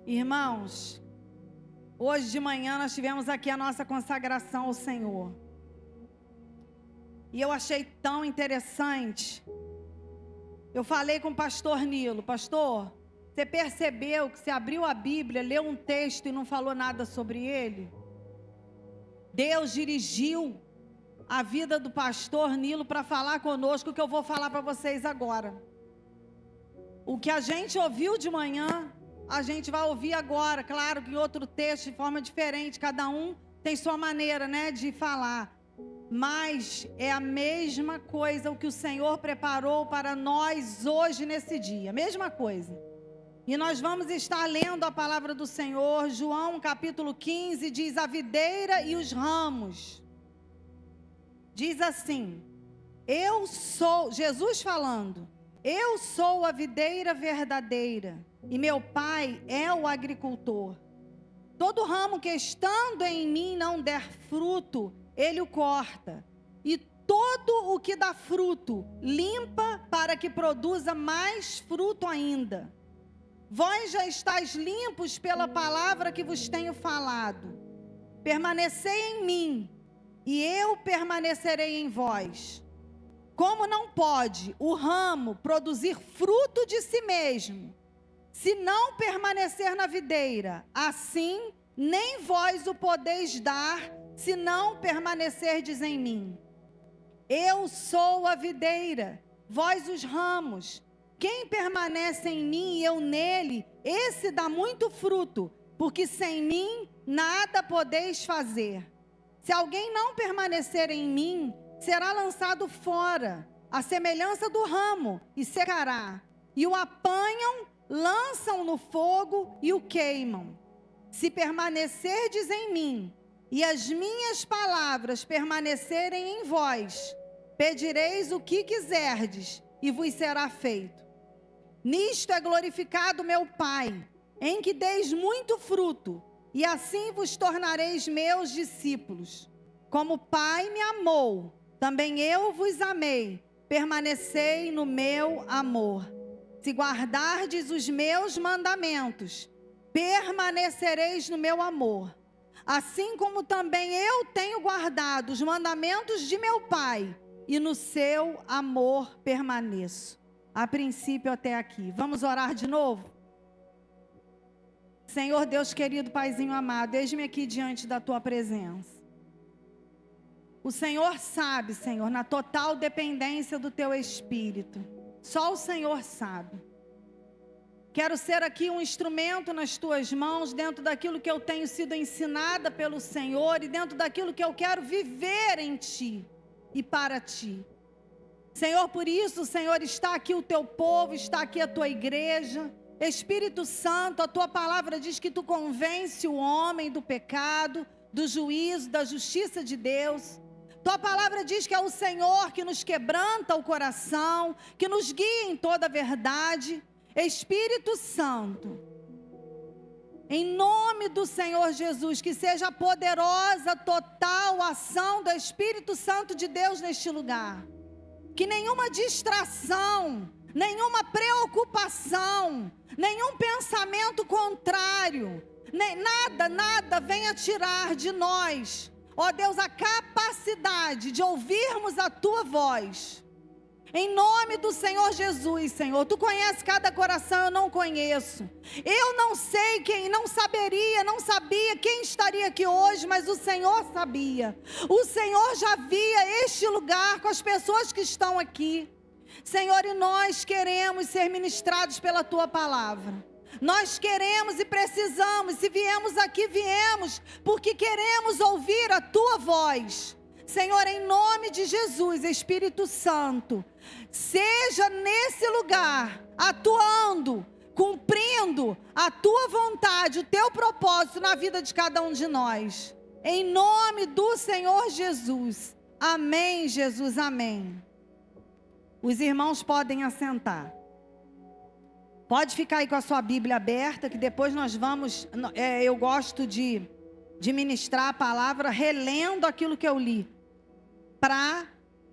Irmãos, hoje de manhã nós tivemos aqui a nossa consagração ao Senhor. E eu achei tão interessante. Eu falei com o pastor Nilo: pastor, você percebeu que você abriu a Bíblia, leu um texto e não falou nada sobre ele? Deus dirigiu a vida do pastor Nilo para falar conosco o que eu vou falar para vocês agora. O que a gente ouviu de manhã, a gente vai ouvir agora, claro que em outro texto, de forma diferente, cada um tem sua maneira, de falar. Mas é a mesma coisa o que o Senhor preparou para nós hoje nesse dia, mesma coisa. E nós vamos estar lendo a palavra do Senhor, João capítulo 15, diz: a videira e os ramos. Diz assim: eu sou, Jesus falando, eu sou a videira verdadeira, e meu pai é o agricultor. Todo ramo que estando em mim não der fruto, ele o corta. E todo o que dá fruto, limpa para que produza mais fruto ainda. Vós já estáis limpos pela palavra que vos tenho falado. Permanecei em mim, e eu permanecerei em vós. Como não pode o ramo produzir fruto de si mesmo, se não permanecer na videira, assim nem vós o podeis dar, se não permanecerdes em mim. Eu sou a videira, vós os ramos. Quem permanece em mim e eu nele, esse dá muito fruto, porque sem mim nada podeis fazer. Se alguém não permanecer em mim, será lançado fora, à semelhança do ramo, e secará. E o apanham, lançam no fogo e o queimam. Se permanecerdes em mim, e as minhas palavras permanecerem em vós, pedireis o que quiserdes, e vos será feito. Nisto é glorificado meu Pai, em que deis muito fruto, e assim vos tornareis meus discípulos. Como o Pai me amou, também eu vos amei, permanecei no meu amor. Se guardardes os meus mandamentos, permanecereis no meu amor. Assim como também eu tenho guardado os mandamentos de meu Pai, e no seu amor permaneço. A princípio até aqui. Vamos orar de novo? Senhor Deus querido, Paizinho amado, eis-me aqui diante da tua presença. O Senhor sabe, Senhor, na total dependência do teu Espírito. Só o Senhor sabe. Quero ser aqui um instrumento nas tuas mãos, dentro daquilo que eu tenho sido ensinada pelo Senhor e dentro daquilo que eu quero viver em ti e para ti. Senhor, por isso, Senhor, está aqui o teu povo, está aqui a tua igreja. Espírito Santo, a tua palavra diz que tu convence o homem do pecado, do juízo, da justiça de Deus. Tua palavra diz que é o Senhor que nos quebranta o coração, que nos guia em toda a verdade. Espírito Santo, em nome do Senhor Jesus, que seja a poderosa, total ação do Espírito Santo de Deus neste lugar. Que nenhuma distração, nenhuma preocupação, nenhum pensamento contrário, nada venha tirar de nós, ó Deus, a capacidade de ouvirmos a tua voz. Em nome do Senhor Jesus, Senhor, tu conheces cada coração, eu não conheço. Eu não sei quem, não sabia quem estaria aqui hoje, mas o Senhor sabia. O Senhor já via este lugar com as pessoas que estão aqui. Senhor, e nós queremos ser ministrados pela tua palavra. Nós queremos e precisamos, se viemos aqui, viemos, porque queremos ouvir a tua voz. Senhor, em nome de Jesus, Espírito Santo, seja nesse lugar, atuando, cumprindo a tua vontade, o teu propósito na vida de cada um de nós. Em nome do Senhor Jesus. Amém, Jesus, amém. Os irmãos podem assentar. Pode ficar aí com a sua Bíblia aberta, que depois nós vamos, eu gosto de ministrar a palavra relendo aquilo que eu li, para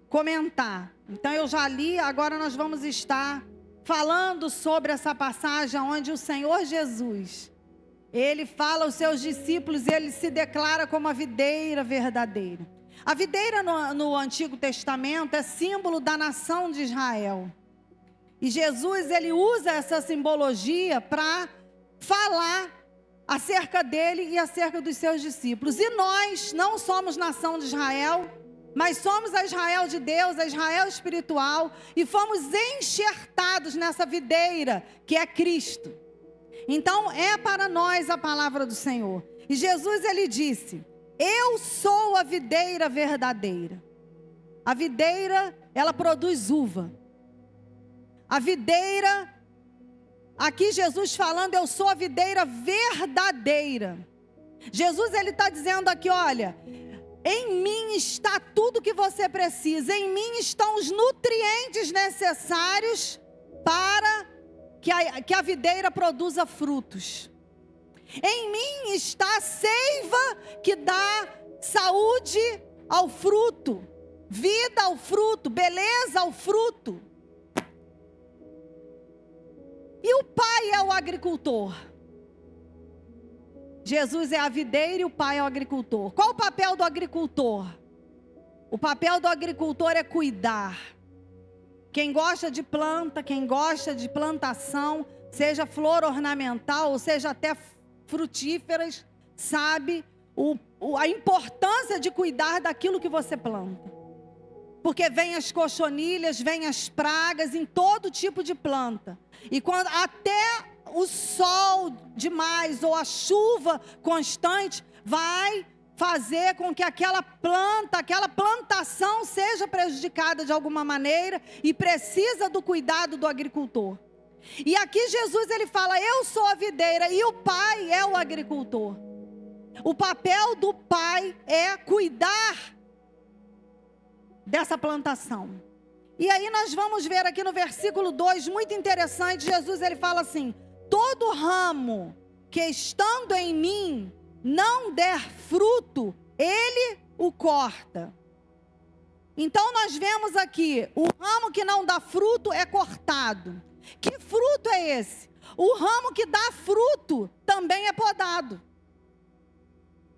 comentar. Então eu já li, agora nós vamos estar falando sobre essa passagem onde o Senhor Jesus ele fala aos seus discípulos e ele se declara como a videira verdadeira. A videira no Antigo Testamento é símbolo da nação de Israel. E Jesus, ele usa essa simbologia para falar acerca dele e acerca dos seus discípulos. E nós não somos nação de Israel, mas somos a Israel de Deus, a Israel espiritual, e fomos enxertados nessa videira que é Cristo. Então é para nós a palavra do Senhor. E Jesus, ele disse: eu sou a videira verdadeira. A videira, ela produz uva. A videira, aqui Jesus falando, eu sou a videira verdadeira. Jesus, ele está dizendo aqui, olha, em mim está tudo que você precisa. Em mim estão os nutrientes necessários para que a videira produza frutos. Em mim está a seiva que dá saúde ao fruto, vida ao fruto, beleza ao fruto. E o Pai é o agricultor. Jesus é a videira e o Pai é o agricultor. Qual o papel do agricultor? O papel do agricultor é cuidar. Quem gosta de planta, quem gosta de plantação, seja flor ornamental, ou seja até frutíferas, sabe a importância de cuidar daquilo que você planta. Porque vem as cochonilhas, vem as pragas em todo tipo de planta. E quando até o sol demais ou a chuva constante vai fazer com que aquela planta, aquela plantação seja prejudicada de alguma maneira e precisa do cuidado do agricultor. E aqui Jesus, ele fala: eu sou a videira e o Pai é o agricultor. O papel do Pai é cuidar dessa plantação. E aí nós vamos ver aqui no versículo 2, muito interessante, Jesus, ele fala assim: todo ramo que estando em mim não der fruto, ele o corta. Então nós vemos aqui, o ramo que não dá fruto é cortado. Que fruto é esse? O ramo que dá fruto também é podado.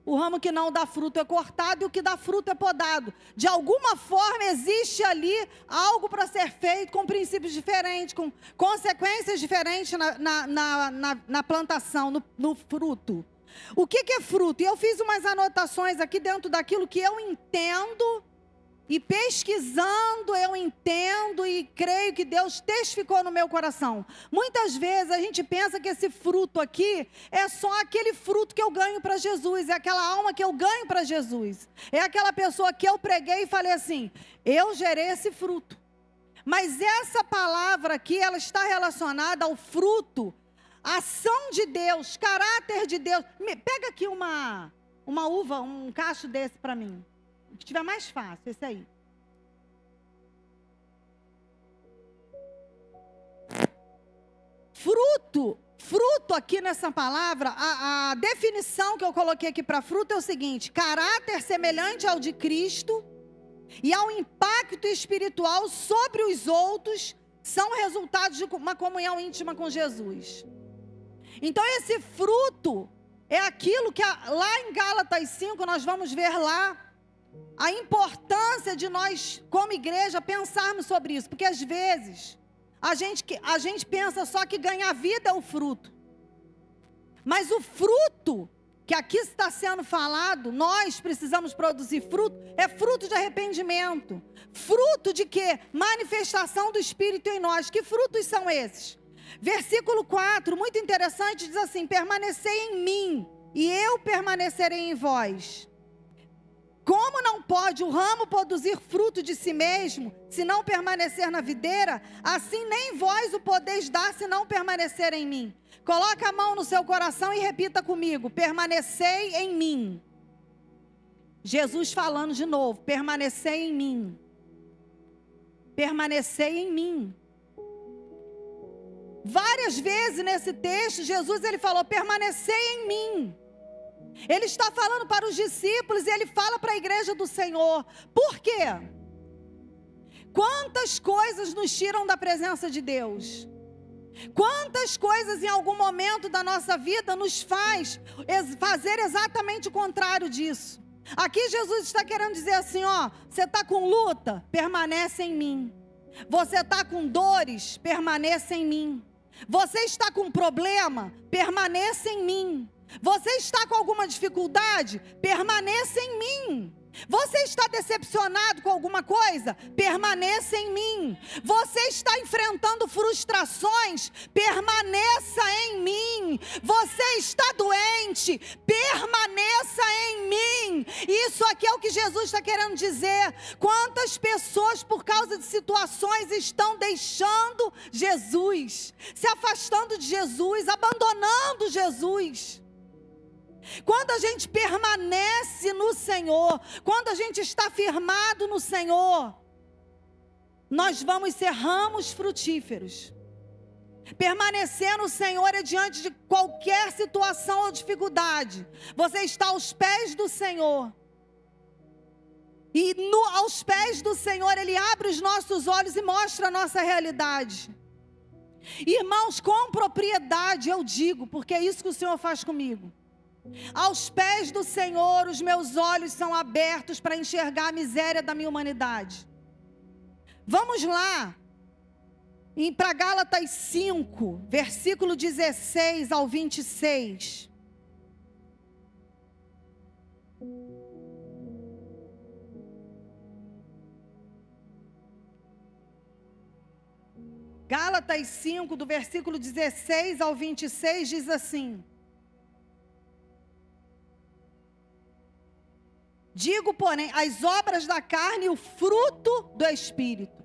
O ramo que não dá fruto é cortado e o que dá fruto é podado. De alguma forma existe ali algo para ser feito com princípios diferentes, com consequências diferentes na plantação, no fruto. O que é fruto? E eu fiz umas anotações aqui dentro daquilo que eu entendo. E pesquisando eu entendo e creio que Deus testificou no meu coração. Muitas vezes a gente pensa que esse fruto aqui é só aquele fruto que eu ganho para Jesus. É aquela alma que eu ganho para Jesus. É aquela pessoa que eu preguei e falei assim: eu gerei esse fruto. Mas essa palavra aqui, ela está relacionada ao fruto, ação de Deus, caráter de Deus. Pega aqui uma uva, um cacho desse para mim. O que tiver mais fácil, esse aí. Fruto aqui nessa palavra, a definição que eu coloquei aqui para fruto é o seguinte: caráter semelhante ao de Cristo e ao impacto espiritual sobre os outros são resultados de uma comunhão íntima com Jesus. Então esse fruto é aquilo que lá em Gálatas 5 nós vamos ver lá, a importância de nós, como igreja, pensarmos sobre isso. Porque às vezes, a gente pensa só que ganhar vida é o fruto. Mas o fruto que aqui está sendo falado, nós precisamos produzir fruto, é fruto de arrependimento. Fruto de quê? Manifestação do Espírito em nós. Que frutos são esses? Versículo 4, muito interessante, diz assim: permanecei em mim, e eu permanecerei em vós. Como não pode o ramo produzir fruto de si mesmo, se não permanecer na videira, assim nem vós o podeis dar, se não permanecer em mim. Coloca a mão no seu coração e repita comigo: permanecei em mim. Jesus falando de novo: permanecei em mim. Permanecei em mim. Várias vezes nesse texto, Jesus ele falou: permanecei em mim. Ele está falando para os discípulos e ele fala para a igreja do Senhor. Por quê? Quantas coisas nos tiram da presença de Deus? Quantas coisas em algum momento da nossa vida nos faz fazer exatamente o contrário disso? Aqui Jesus está querendo dizer assim, ó, você está com luta? Permanece em mim. Você está com dores? Permaneça em mim. Você está com problema? Permaneça em mim. Você está com alguma dificuldade? Permaneça em mim. Você está decepcionado com alguma coisa? Permaneça em mim. Você está enfrentando frustrações? Permaneça em mim. Você está doente? Permaneça em mim. Isso aqui é o que Jesus está querendo dizer. Quantas pessoas, por causa de situações, estão deixando Jesus, se afastando de Jesus, abandonando Jesus? Quando a gente permanece no Senhor, quando a gente está firmado no Senhor, nós vamos ser ramos frutíferos. Permanecer no Senhor é diante de qualquer situação ou dificuldade. Você está aos pés do Senhor. E aos pés do Senhor, Ele abre os nossos olhos e mostra a nossa realidade. Irmãos, com propriedade eu digo, porque é isso que o Senhor faz comigo. Aos pés do Senhor, os meus olhos são abertos para enxergar a miséria da minha humanidade. Vamos lá, para Gálatas 5, versículo 16 ao 26. Gálatas 5, do versículo 16 ao 26, diz assim: digo, porém, as obras da carne e o fruto do Espírito.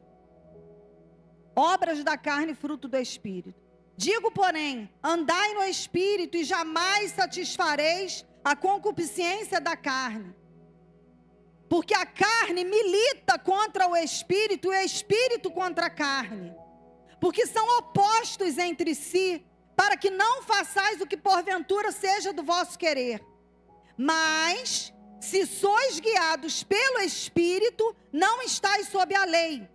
Obras da carne e fruto do Espírito. Digo, porém, andai no Espírito e jamais satisfareis a concupiscência da carne. Porque a carne milita contra o Espírito e o Espírito contra a carne. Porque são opostos entre si, para que não façais o que porventura seja do vosso querer. Mas se sois guiados pelo Espírito, não estáis sob a lei.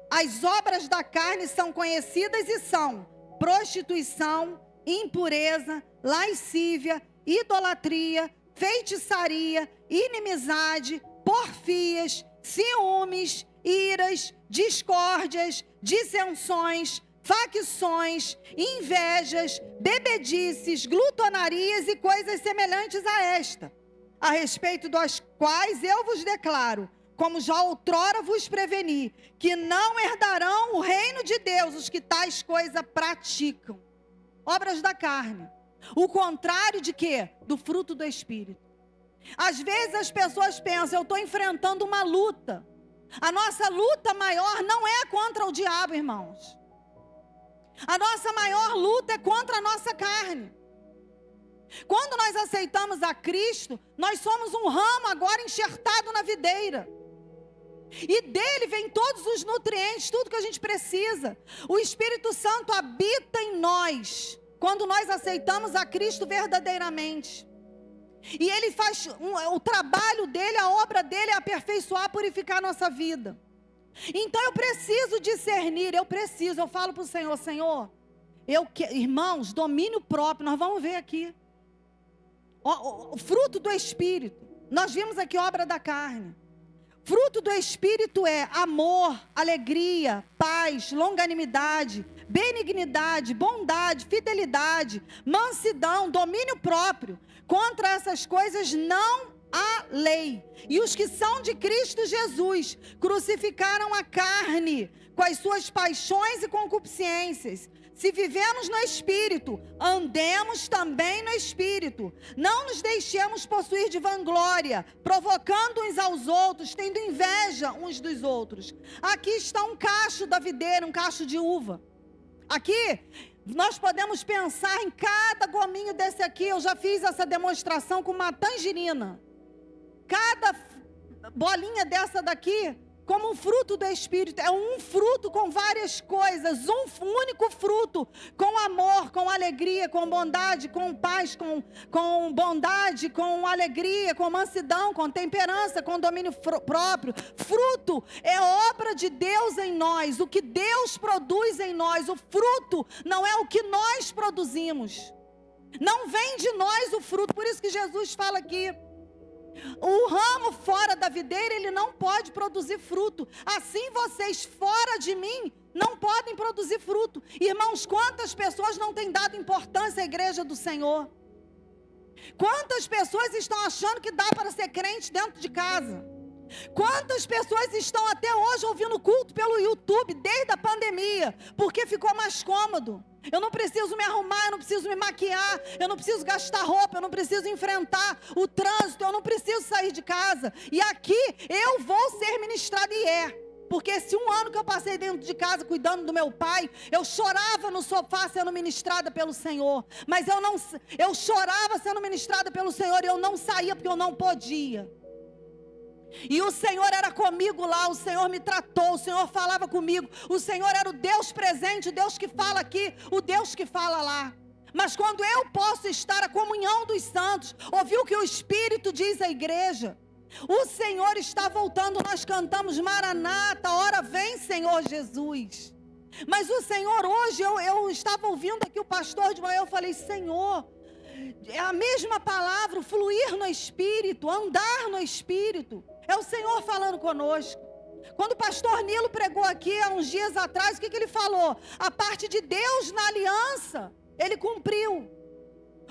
As obras da carne são conhecidas e são prostituição, impureza, lascívia, idolatria, feitiçaria, inimizade, porfias, ciúmes, iras, discórdias, dissensões, facções, invejas, bebedices, glutonarias e coisas semelhantes a esta, a respeito das quais eu vos declaro, como já outrora vos preveni, que não herdarão o reino de Deus os que tais coisas praticam. Obras da carne. O contrário de quê? Do fruto do Espírito. Às vezes as pessoas pensam, eu estou enfrentando uma luta. A nossa luta maior não é contra o diabo, irmãos. A nossa maior luta é contra a nossa carne. Quando nós aceitamos a Cristo, nós somos um ramo agora enxertado na videira. E dele vem todos os nutrientes, tudo que a gente precisa. O Espírito Santo habita em nós, quando nós aceitamos a Cristo verdadeiramente. E ele faz, o trabalho dele, a obra dele é aperfeiçoar, purificar a nossa vida. Então eu preciso discernir, eu falo para o Senhor, Senhor, irmãos, domínio próprio, nós vamos ver aqui. O fruto do Espírito, nós vimos aqui obra da carne. Fruto do Espírito é amor, alegria, paz, longanimidade, benignidade, bondade, fidelidade, mansidão, domínio próprio. Contra essas coisas não há lei. E os que são de Cristo Jesus crucificaram a carne com as suas paixões e concupiscências. Se vivemos no Espírito, andemos também no Espírito. Não nos deixemos possuir de vanglória, provocando uns aos outros, tendo inveja uns dos outros. Aqui está um cacho da videira, um cacho de uva. Aqui, nós podemos pensar em cada gominho desse aqui. Eu já fiz essa demonstração com uma tangerina. Cada bolinha dessa daqui como um fruto do Espírito. É um fruto com várias coisas, um único fruto, com amor, com alegria, com bondade, com paz, com bondade, com alegria, com mansidão, com temperança, com domínio próprio. Fruto é obra de Deus em nós, o que Deus produz em nós. O fruto não é o que nós produzimos. Não vem de nós o fruto, por isso que Jesus fala aqui. O ramo fora da videira, ele não pode produzir fruto. Assim vocês fora de mim não podem produzir fruto. Irmãos, quantas pessoas não têm dado importância à igreja do Senhor? Quantas pessoas estão achando que dá para ser crente dentro de casa? Quantas pessoas estão até hoje ouvindo culto pelo YouTube, desde a pandemia, porque ficou mais cômodo? Eu não preciso me arrumar, eu não preciso me maquiar, eu não preciso gastar roupa, eu não preciso enfrentar o trânsito, eu não preciso sair de casa. E aqui eu vou ser ministrada, e porque esse 1 ano que eu passei dentro de casa cuidando do meu pai, eu chorava no sofá sendo ministrada pelo Senhor. Mas eu chorava sendo ministrada pelo Senhor e eu não saía porque eu não podia. E o Senhor era comigo lá, o Senhor me tratou, o Senhor falava comigo, o Senhor era o Deus presente, o Deus que fala aqui, o Deus que fala lá. Mas quando eu posso estar a comunhão dos santos, ouvir o que o Espírito diz à igreja, o Senhor está voltando. Nós cantamos Maranata, ora vem Senhor Jesus. Mas o Senhor hoje, eu estava ouvindo aqui o pastor de manhã, eu falei: Senhor, é a mesma palavra, fluir no Espírito, andar no Espírito. É o Senhor falando conosco. Quando o pastor Nilo pregou aqui há uns dias atrás, o que ele falou? A parte de Deus na aliança, ele cumpriu.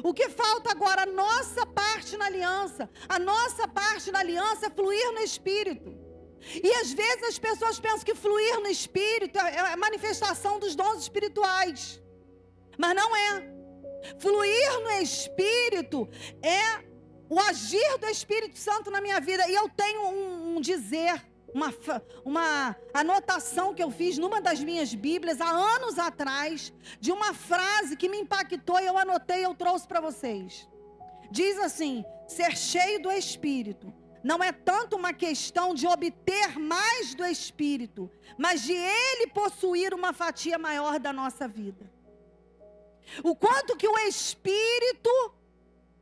O que falta agora? A nossa parte na aliança. A nossa parte na aliança é fluir no Espírito. E às vezes as pessoas pensam que fluir no Espírito é a manifestação dos dons espirituais. Mas não é. Fluir no Espírito é o agir do Espírito Santo na minha vida. E eu tenho um dizer, uma anotação que eu fiz numa das minhas Bíblias há anos atrás, de uma frase que me impactou, e eu anotei, eu trouxe para vocês. Diz assim: ser cheio do Espírito não é tanto uma questão de obter mais do Espírito, mas de Ele possuir uma fatia maior da nossa vida. O quanto que o Espírito,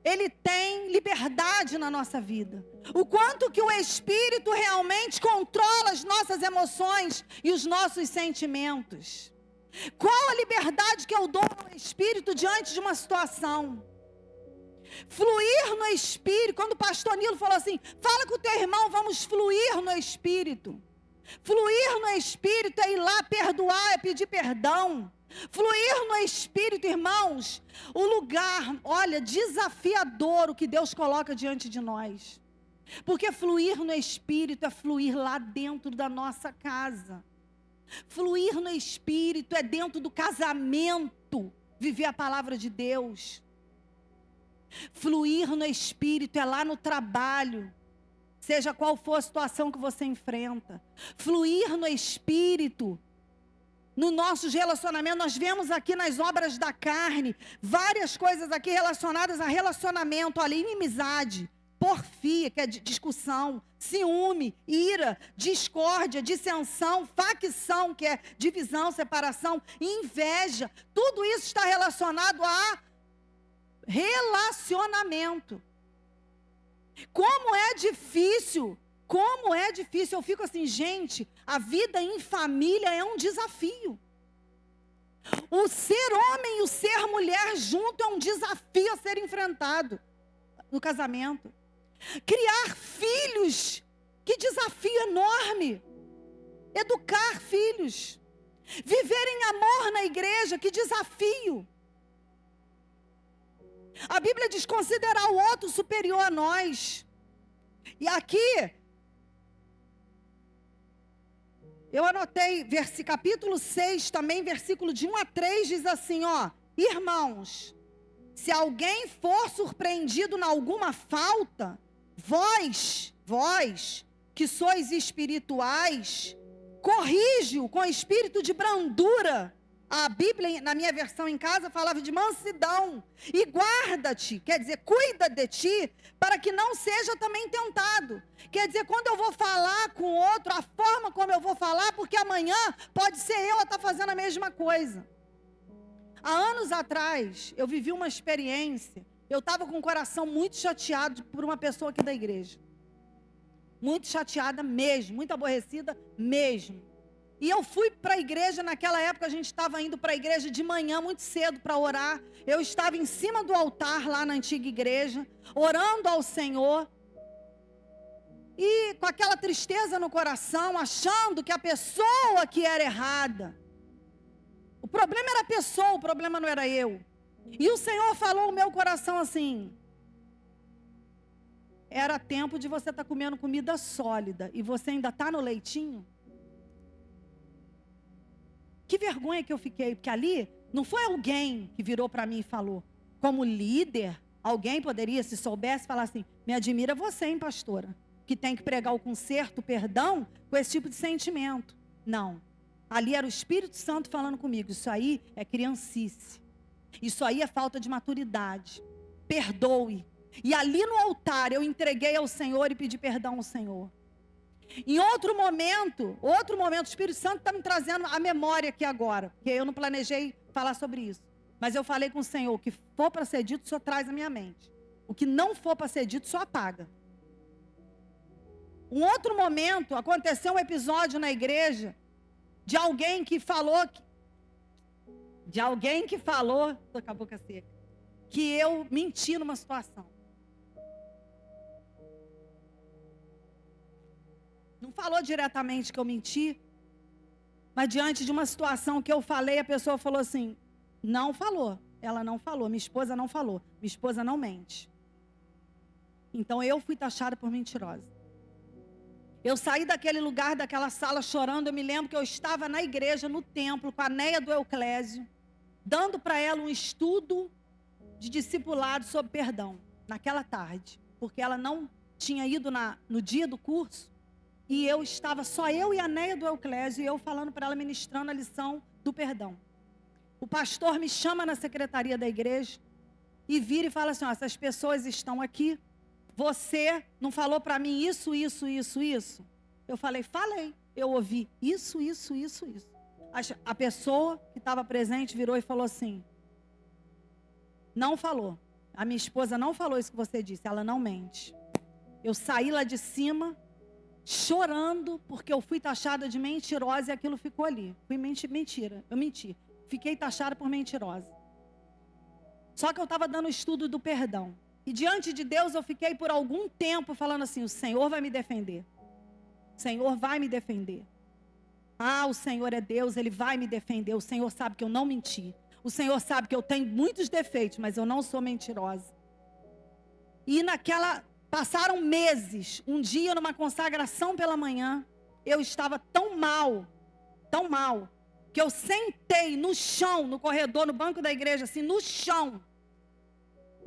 ele tem liberdade na nossa vida. O quanto que o Espírito realmente controla as nossas emoções e os nossos sentimentos. Qual a liberdade que eu dou ao Espírito diante de uma situação? Fluir no Espírito. Quando o pastor Nilo falou assim: fala com o teu irmão, vamos fluir no Espírito. Fluir no Espírito é ir lá perdoar, é pedir perdão. Fluir no Espírito, irmãos, o lugar, olha, desafiador o que Deus coloca diante de nós. Porque fluir no Espírito é fluir lá dentro da nossa casa. Fluir no Espírito é dentro do casamento, viver a palavra de Deus. Fluir no Espírito é lá no trabalho, seja qual for a situação que você enfrenta. Fluir no Espírito, no nossos relacionamentos. Nós vemos aqui nas obras da carne várias coisas aqui relacionadas a relacionamento, olha, inimizade, porfia, que é discussão, ciúme, ira, discórdia, dissensão, facção, que é divisão, separação, inveja. Tudo isso está relacionado a relacionamento. Como é difícil, eu fico assim, gente, a vida em família é um desafio. O ser homem e o ser mulher junto é um desafio a ser enfrentado no casamento. Criar filhos, que desafio enorme. Educar filhos. Viver em amor na igreja, que desafio. A Bíblia diz considerar o outro superior a nós. E aqui, eu anotei, capítulo 6 também, versículo de 1 a 3, diz assim, ó: irmãos, se alguém for surpreendido em alguma falta, vós, que sois espirituais, corrige-o com espírito de brandura A Bíblia, na minha versão em casa, falava de mansidão. E guarda-te, quer dizer, cuida de ti, para que não seja também tentado. Quer dizer, quando eu vou falar com outro, a forma como eu vou falar, porque amanhã pode ser eu a estar fazendo a mesma coisa. Há anos atrás, eu vivi uma experiência. Eu estava com o coração muito chateado por uma pessoa aqui da igreja. Muito chateada mesmo, muito aborrecida mesmo. E eu fui para a igreja, naquela época a gente estava indo para a igreja de manhã muito cedo para orar. Eu estava em cima do altar lá na antiga igreja, orando ao Senhor. E com aquela tristeza no coração, achando que a pessoa que era errada. O problema era a pessoa, o problema não era eu. E o Senhor falou no meu coração assim: era tempo de você estar comendo comida sólida e você ainda está no leitinho? Que vergonha que eu fiquei, porque ali não foi alguém que virou para mim e falou. Como líder, alguém poderia, se soubesse, falar assim: me admira você, hein, pastora, que tem que pregar o conserto, o perdão, com esse tipo de sentimento. Não. Ali era o Espírito Santo falando comigo: isso aí é criancice. Isso aí é falta de maturidade. Perdoe. E ali no altar eu entreguei ao Senhor e pedi perdão ao Senhor. Em outro momento, o Espírito Santo está me trazendo a memória aqui agora, porque eu não planejei falar sobre isso. Mas eu falei com o Senhor: o que for para ser dito, só traz à minha mente. O que não for para ser dito, só apaga. Um outro momento, aconteceu um episódio na igreja, de alguém que falou, tô com a boca seca, que eu menti numa situação. Não falou diretamente que eu menti, mas diante de uma situação que eu falei, a pessoa falou assim: não falou, ela não falou, minha esposa não falou, minha esposa não mente. Então eu fui taxada por mentirosa. Eu saí daquele lugar, daquela sala chorando. Eu me lembro que eu estava na igreja, no templo, com a Neia do Euclésio, dando para ela um estudo de discipulado sobre perdão, naquela tarde, porque ela não tinha ido no dia do curso. E eu estava, só eu e a Neia do Euclésio, e eu falando para ela, ministrando a lição do perdão. O pastor me chama na secretaria da igreja e vira e fala assim: ó, essas pessoas estão aqui, você não falou para mim isso. Eu falei: falei, eu ouvi isso. A pessoa que estava presente virou e falou assim: não falou, a minha esposa não falou isso que você disse, ela não mente. Eu saí lá de cima, chorando, porque eu fui taxada de mentirosa e aquilo ficou ali. Mentira, eu menti. Fiquei taxada por mentirosa. Só que eu estava dando o estudo do perdão. E diante de Deus eu fiquei por algum tempo falando assim: o Senhor vai me defender. O Senhor vai me defender. Ah, o Senhor é Deus, Ele vai me defender. O Senhor sabe que eu não menti. O Senhor sabe que eu tenho muitos defeitos, mas eu não sou mentirosa. E passaram meses. Um dia, numa consagração pela manhã, eu estava tão mal, que eu sentei no chão, no corredor, no banco da igreja, assim, no chão.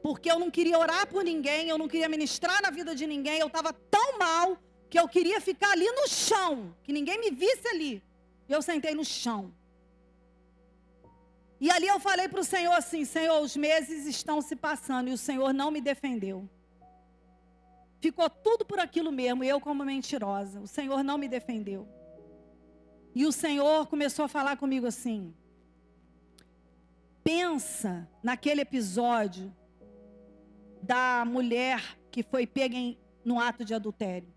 Porque eu não queria orar por ninguém, eu não queria ministrar na vida de ninguém. Eu estava tão mal que eu queria ficar ali no chão, que ninguém me visse ali. E eu sentei no chão. E ali eu falei para o Senhor assim: Senhor, os meses estão se passando e o Senhor não me defendeu. Ficou tudo por aquilo mesmo, eu como mentirosa. O Senhor não me defendeu. E o Senhor começou a falar comigo assim: pensa naquele episódio da mulher que foi pega no ato de adultério.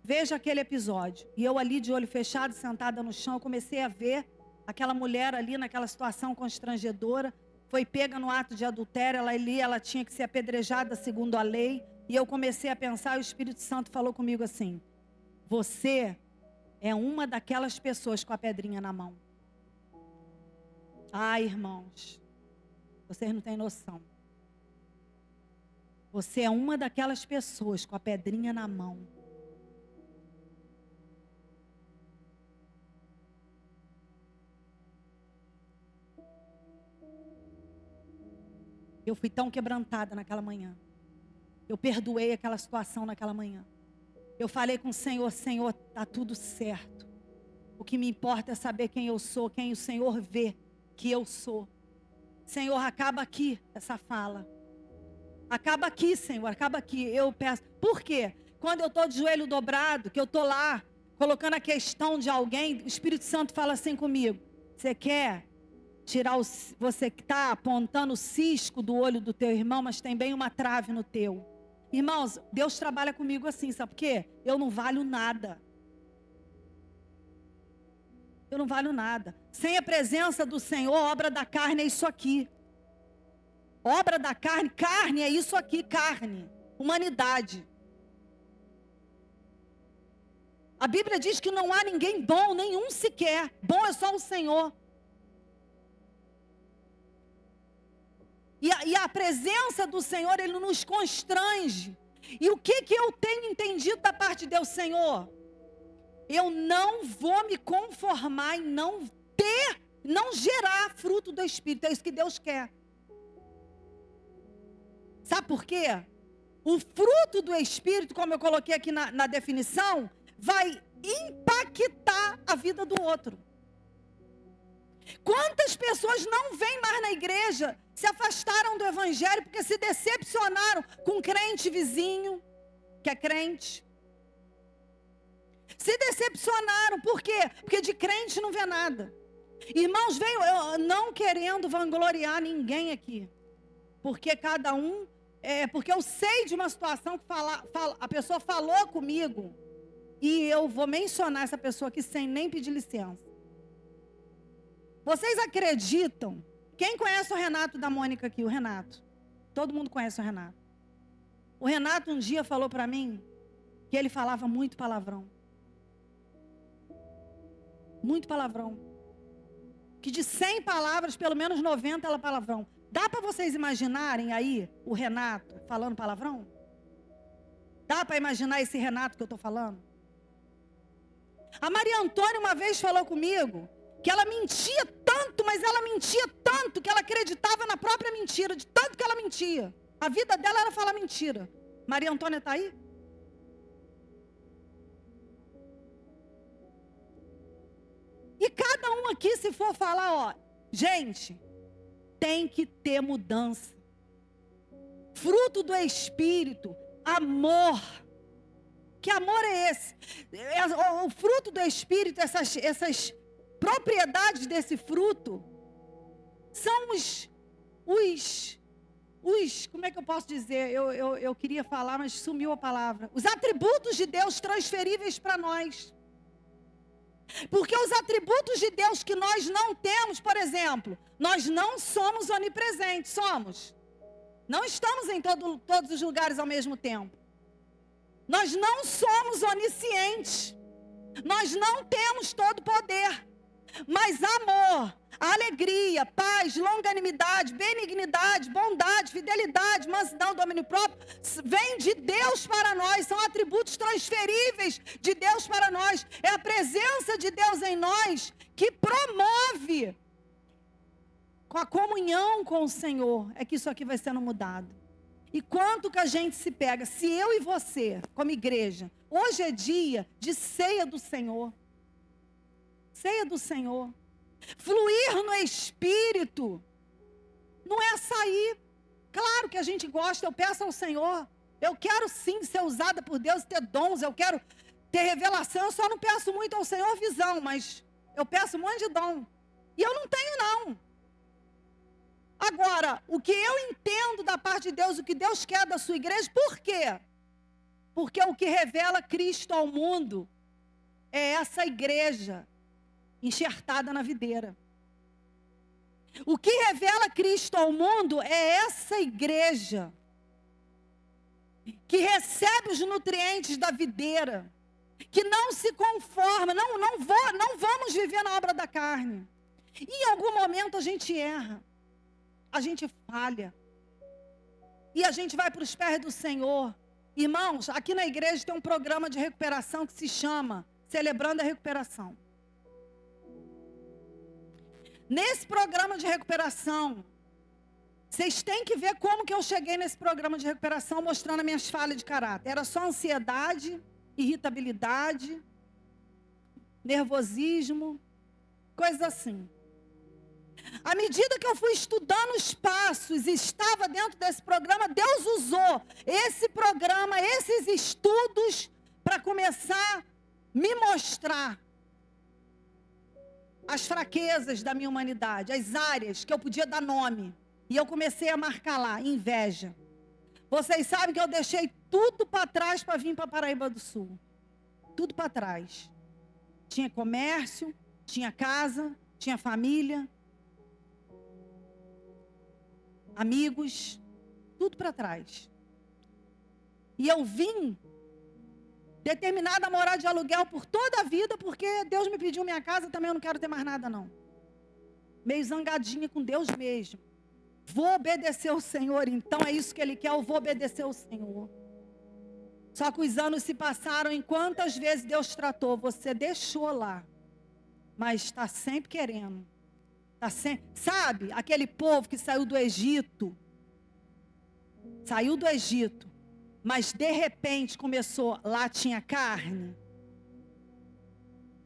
Veja aquele episódio. E eu ali de olho fechado, sentada no chão, eu comecei a ver aquela mulher ali naquela situação constrangedora. Foi pega no ato de adultério, ela tinha que ser apedrejada segundo a lei. E eu comecei a pensar, e o Espírito Santo falou comigo assim: você é uma daquelas pessoas com a pedrinha na mão. Ah, irmãos, vocês não têm noção. Você é uma daquelas pessoas com a pedrinha na mão. Eu fui tão quebrantada naquela manhã. Eu perdoei aquela situação naquela manhã. Eu falei com o Senhor: Senhor, está tudo certo. O que me importa é saber quem eu sou, quem o Senhor vê que eu sou. Senhor, acaba aqui essa fala. Acaba aqui, Senhor, acaba aqui. Eu peço. Por quê? Quando eu estou de joelho dobrado, que eu estou lá, colocando a questão de alguém, o Espírito Santo fala assim comigo: você quer tirar você que está apontando o cisco do olho do teu irmão, mas tem bem uma trave no teu. Irmãos, Deus trabalha comigo assim, sabe por quê? Eu não valho nada. Eu não valho nada. Sem a presença do Senhor, obra da carne é isso aqui. Obra da carne, carne é isso aqui, carne, humanidade. A Bíblia diz que não há ninguém bom, nenhum sequer. Bom é só o Senhor. E a presença do Senhor, Ele nos constrange. E o que eu tenho entendido da parte de Deus, Senhor? Eu não vou me conformar em não gerar fruto do Espírito. É isso que Deus quer. Sabe por quê? O fruto do Espírito, como eu coloquei aqui na definição, vai impactar a vida do outro. Quantas pessoas não vêm mais na igreja, se afastaram do Evangelho porque se decepcionaram com um crente vizinho, que é crente. Se decepcionaram, por quê? Porque de crente não vê nada. Irmãos, venho eu não querendo vangloriar ninguém aqui, porque cada um, porque eu sei de uma situação que a pessoa falou comigo, e eu vou mencionar essa pessoa aqui sem nem pedir licença. Vocês acreditam? Quem conhece o Renato da Mônica aqui? O Renato. Todo mundo conhece o Renato. O Renato um dia falou para mim que ele falava muito palavrão. Muito palavrão. Que de 100 palavras, pelo menos 90 era palavrão. Dá para vocês imaginarem aí o Renato falando palavrão? Dá para imaginar esse Renato que eu estou falando? A Maria Antônia uma vez falou comigo que ela mentia tanto, mas ela mentia tanto que ela acreditava na própria mentira, de tanto que ela mentia. A vida dela era falar mentira. Maria Antônia está aí? E cada um aqui, se for falar, ó, gente, tem que ter mudança. Fruto do Espírito, amor. Que amor é esse? O fruto do Espírito, essas propriedades desse fruto, são como é que eu posso dizer? Eu queria falar, mas sumiu a palavra. Os atributos de Deus transferíveis para nós. Porque os atributos de Deus que nós não temos, por exemplo, nós não somos onipresentes, somos. Não estamos em todos os lugares ao mesmo tempo. Nós não somos oniscientes. Nós não temos todo poder. Mas amor, alegria, paz, longanimidade, benignidade, bondade, fidelidade, mansidão, domínio próprio, vem de Deus para nós, são atributos transferíveis de Deus para nós. É a presença de Deus em nós que promove, com a comunhão com o Senhor, é que isso aqui vai sendo mudado. E quanto que a gente se pega, se eu e você, como igreja, hoje é dia de ceia do Senhor. Ceia do Senhor. Fluir no Espírito não é sair. Claro que a gente gosta, eu peço ao Senhor. Eu quero sim ser usada por Deus, ter dons, eu quero ter revelação. Eu só não peço muito ao Senhor visão, mas eu peço um monte de dom. E eu não tenho não. Agora, o que eu entendo da parte de Deus, o que Deus quer da sua igreja, por quê? Porque o que revela Cristo ao mundo é essa igreja enxertada na videira. O que revela Cristo ao mundo é essa igreja que recebe os nutrientes da videira, que não se conforma, não vamos viver na obra da carne. E em algum momento a gente erra, a gente falha, e a gente vai para os pés do Senhor. Irmãos, aqui na igreja tem um programa de recuperação que se chama Celebrando a Recuperação. Nesse programa de recuperação, vocês têm que ver como que eu cheguei nesse programa de recuperação, mostrando as minhas falhas de caráter. Era só ansiedade, irritabilidade, nervosismo, coisas assim. À medida que eu fui estudando os passos e estava dentro desse programa, Deus usou esse programa, esses estudos, para começar a me mostrar as fraquezas da minha humanidade, as áreas que eu podia dar nome. E eu comecei a marcar lá, inveja. Vocês sabem que eu deixei tudo para trás para vir para Paraíba do Sul. Tudo para trás. Tinha comércio, tinha casa, tinha família, amigos, tudo para trás. E eu vim determinada a morar de aluguel por toda a vida, porque Deus me pediu minha casa, também eu não quero ter mais nada não. Meio zangadinha com Deus mesmo. Vou obedecer ao Senhor, então é isso que Ele quer, eu vou obedecer ao Senhor. Só que os anos se passaram, e quantas vezes Deus tratou, você deixou lá, mas está sempre querendo. Tá sempre, sabe, aquele povo que saiu do Egito, mas de repente começou, lá tinha carne.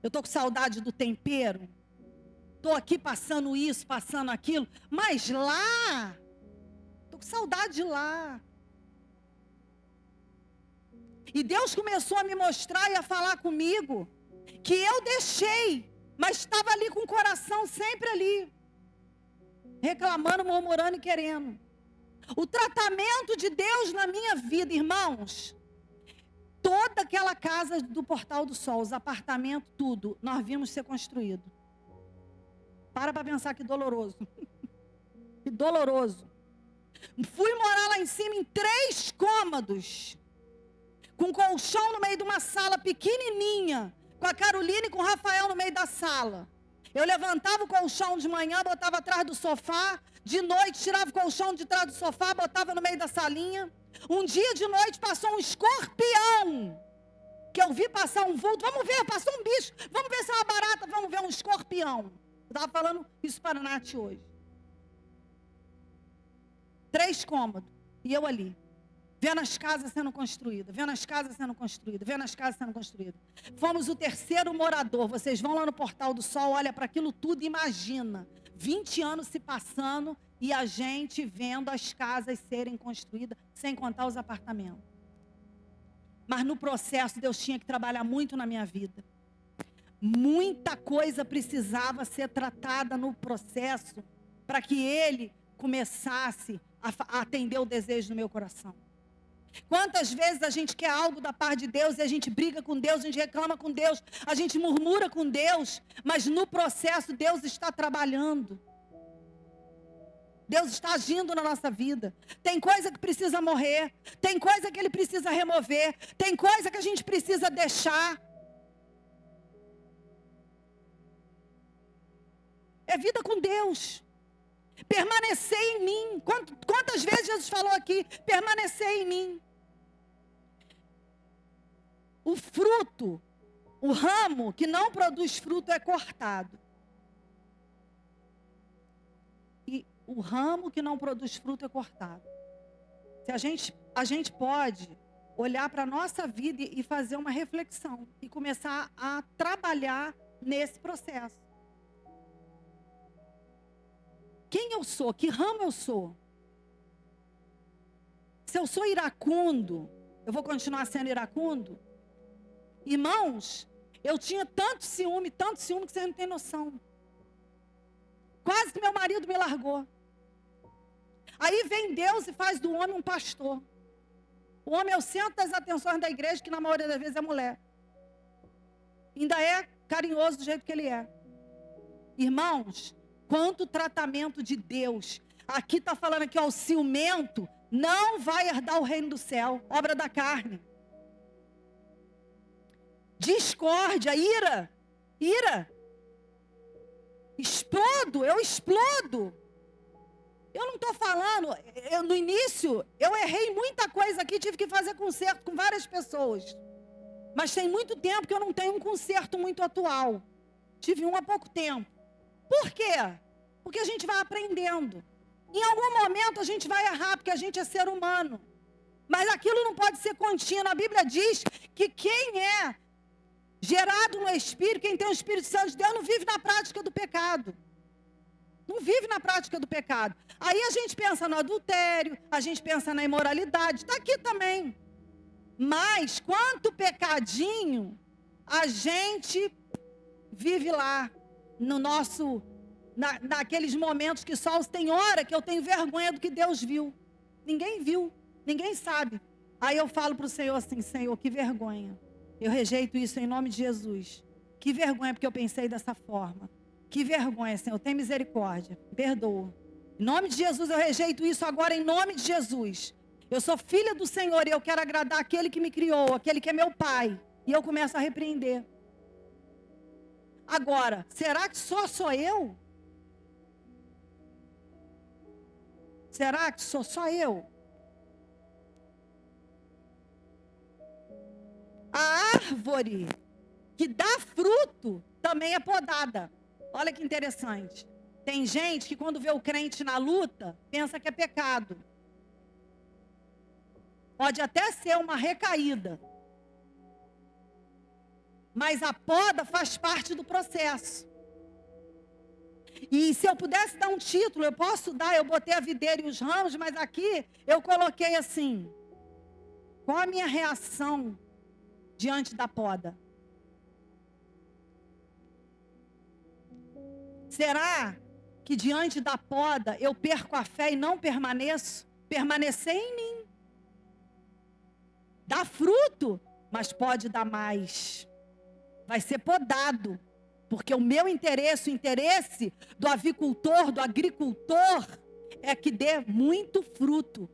Eu estou com saudade do tempero. Estou aqui passando isso, passando aquilo. Mas lá, estou com saudade de lá. E Deus começou a me mostrar e a falar comigo, que eu deixei, mas estava ali com o coração sempre ali. Reclamando, murmurando e querendo. O tratamento de Deus na minha vida, irmãos, toda aquela casa do Portal do Sol, os apartamentos, tudo, nós vimos ser construído. Para pensar que doloroso. Que doloroso. Fui morar lá em cima em 3 cômodos, com colchão no meio de uma sala pequenininha, com a Carolina e com o Rafael no meio da sala. Eu levantava o colchão de manhã, botava atrás do sofá. De noite, tirava o colchão de trás do sofá, botava no meio da salinha. Um dia de noite, passou um escorpião. Que eu vi passar um vulto. Vamos ver, passou um bicho. Vamos ver se é uma barata, vamos ver um escorpião. Eu estava falando isso para a Nath hoje. 3 cômodos. E eu ali. Vendo as casas sendo construídas, vendo as casas sendo construídas, vendo as casas sendo construídas. Fomos o 3º morador. Vocês vão lá no Portal do Sol, olha para aquilo tudo e imagina. 20 anos se passando e a gente vendo as casas serem construídas, sem contar os apartamentos. Mas no processo Deus tinha que trabalhar muito na minha vida. Muita coisa precisava ser tratada no processo para que Ele começasse a atender o desejo do meu coração. Quantas vezes a gente quer algo da parte de Deus e a gente briga com Deus, a gente reclama com Deus, a gente murmura com Deus, mas no processo Deus está trabalhando. Deus está agindo na nossa vida. Tem coisa que precisa morrer, tem coisa que Ele precisa remover, tem coisa que a gente precisa deixar. É vida com Deus. Permanecer em mim. Quantas vezes Jesus falou aqui? Permanecer em mim. O fruto, o ramo que não produz fruto é cortado. E o ramo que não produz fruto é cortado. Se a gente pode olhar para a nossa vida e fazer uma reflexão. E começar a trabalhar nesse processo. Quem eu sou? Que ramo eu sou? Se eu sou iracundo, eu vou continuar sendo iracundo? Irmãos, eu tinha tanto ciúme que vocês não têm noção. Quase que meu marido me largou. Aí vem Deus e faz do homem um pastor. O homem é o centro das atenções da igreja, que na maioria das vezes é mulher. Ainda é carinhoso do jeito que ele é. Irmãos, quanto tratamento de Deus. Aqui está falando aqui, ó, o ciumento não vai herdar o reino do céu, obra da carne. Discórdia, ira. Eu explodo. Eu não estou falando, no início, eu errei muita coisa aqui, tive que fazer conserto com várias pessoas. Mas tem muito tempo que eu não tenho um conserto muito atual. Tive um há pouco tempo. Por quê? Porque a gente vai aprendendo. Em algum momento a gente vai errar, porque a gente é ser humano. Mas aquilo não pode ser contínuo. A Bíblia diz que quem é gerado no Espírito, quem tem o Espírito Santo de Deus não vive na prática do pecado. Não vive na prática do pecado. Aí a gente pensa no adultério, a gente pensa na imoralidade, está aqui também. Mas quanto pecadinho a gente vive lá, no nosso, naqueles momentos que só tem hora que eu tenho vergonha do que Deus viu. Ninguém viu, ninguém sabe. Aí eu falo para o Senhor assim, Senhor, que vergonha. Eu rejeito isso em nome de Jesus. Que vergonha porque eu pensei dessa forma. Que vergonha, Senhor, tem misericórdia, perdoa. Em nome de Jesus eu rejeito isso agora em nome de Jesus. Eu sou filha do Senhor e eu quero agradar aquele que me criou, aquele que é meu pai. E eu começo a repreender. Agora, será que sou eu? Será que sou só eu? A árvore que dá fruto também é podada. Olha que interessante. Tem gente que quando vê o crente na luta, pensa que é pecado. Pode até ser uma recaída. Mas a poda faz parte do processo. E se eu pudesse dar um título, eu posso dar, eu botei a videira e os ramos, mas aqui eu coloquei assim: qual a minha reação diante da poda? Será que diante da poda eu perco a fé e não permaneço? Permanecer em mim. Dá fruto, mas pode dar mais. Vai ser podado. Porque o meu interesse, o interesse do avicultor, do agricultor, é que dê muito fruto.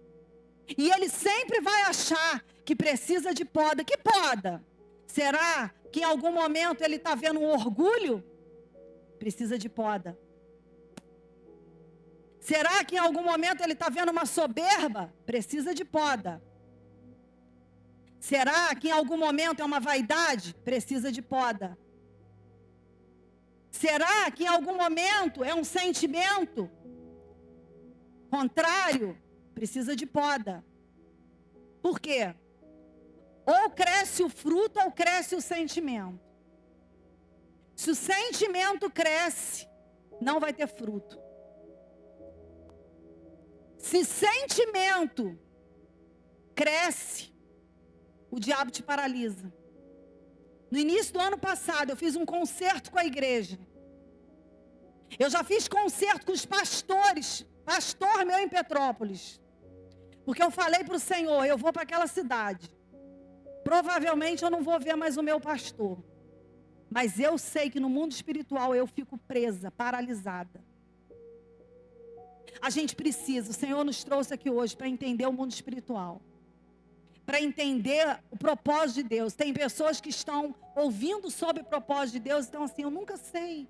E ele sempre vai achar que precisa de poda. Que poda? Será que em algum momento ele está vendo um orgulho? Precisa de poda. Será que em algum momento ele está vendo uma soberba? Precisa de poda. Será que em algum momento é uma vaidade? Precisa de poda. Será que em algum momento é um sentimento contrário? Precisa de poda. Por quê? Ou cresce o fruto ou cresce o sentimento. Se o sentimento cresce, não vai ter fruto. Se sentimento cresce, o diabo te paralisa. No início do ano passado, eu fiz um concerto com a igreja. Eu já fiz concerto com os pastores, pastor meu em Petrópolis. Porque eu falei para o Senhor, eu vou para aquela cidade. Provavelmente eu não vou ver mais o meu pastor. Mas eu sei que no mundo espiritual eu fico presa, paralisada. A gente precisa, o Senhor nos trouxe aqui hoje para entender o mundo espiritual. Para entender o propósito de Deus. Tem pessoas que estão ouvindo sobre o propósito de Deus, então assim, eu nunca sei.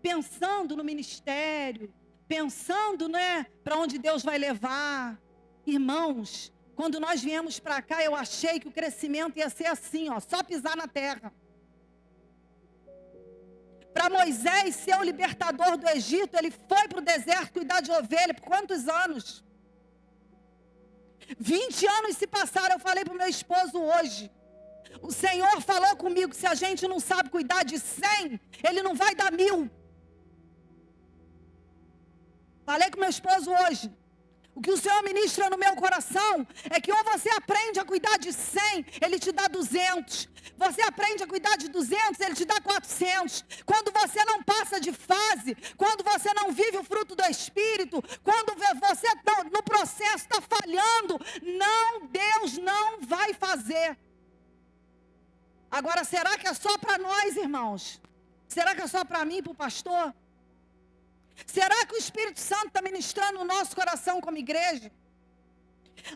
Pensando no ministério, pensando, né, para onde Deus vai levar. Irmãos, quando nós viemos para cá, eu achei que o crescimento ia ser assim, ó, só pisar na terra. Para Moisés ser o libertador do Egito, ele foi para o deserto cuidar de ovelha, por quantos anos? 20 anos se passaram, eu falei para o meu esposo hoje. O Senhor falou comigo, se a gente não sabe cuidar de 100, Ele não vai dar 1000. Falei com meu esposo hoje. O que o Senhor ministra no meu coração é que ou você aprende a cuidar de 100, Ele te dá 200. Você aprende a cuidar de 200, Ele te dá 400. Quando você não passa de fase, quando você não vive o fruto do Espírito, quando você no processo está falhando, Deus não vai fazer. Agora, será que é só para nós, irmãos? Será que é só para mim e para o pastor? Será que o Espírito Santo está ministrando no nosso coração como igreja?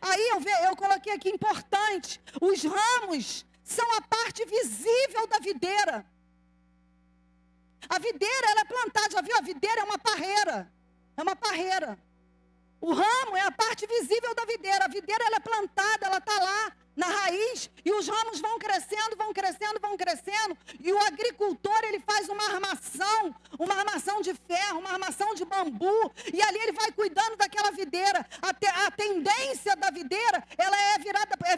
Aí eu coloquei aqui importante, os ramos são a parte visível da videira. A videira, ela é plantada, já viu? A videira é uma parreira. É uma parreira. O ramo é a parte visível da videira. A videira, ela é plantada, ela está lá na raiz, e os ramos vão crescendo, vão crescendo, vão crescendo, e o agricultor, ele faz uma armação de ferro, uma armação de bambu, e ali ele vai cuidando daquela videira. A tendência da videira, ela é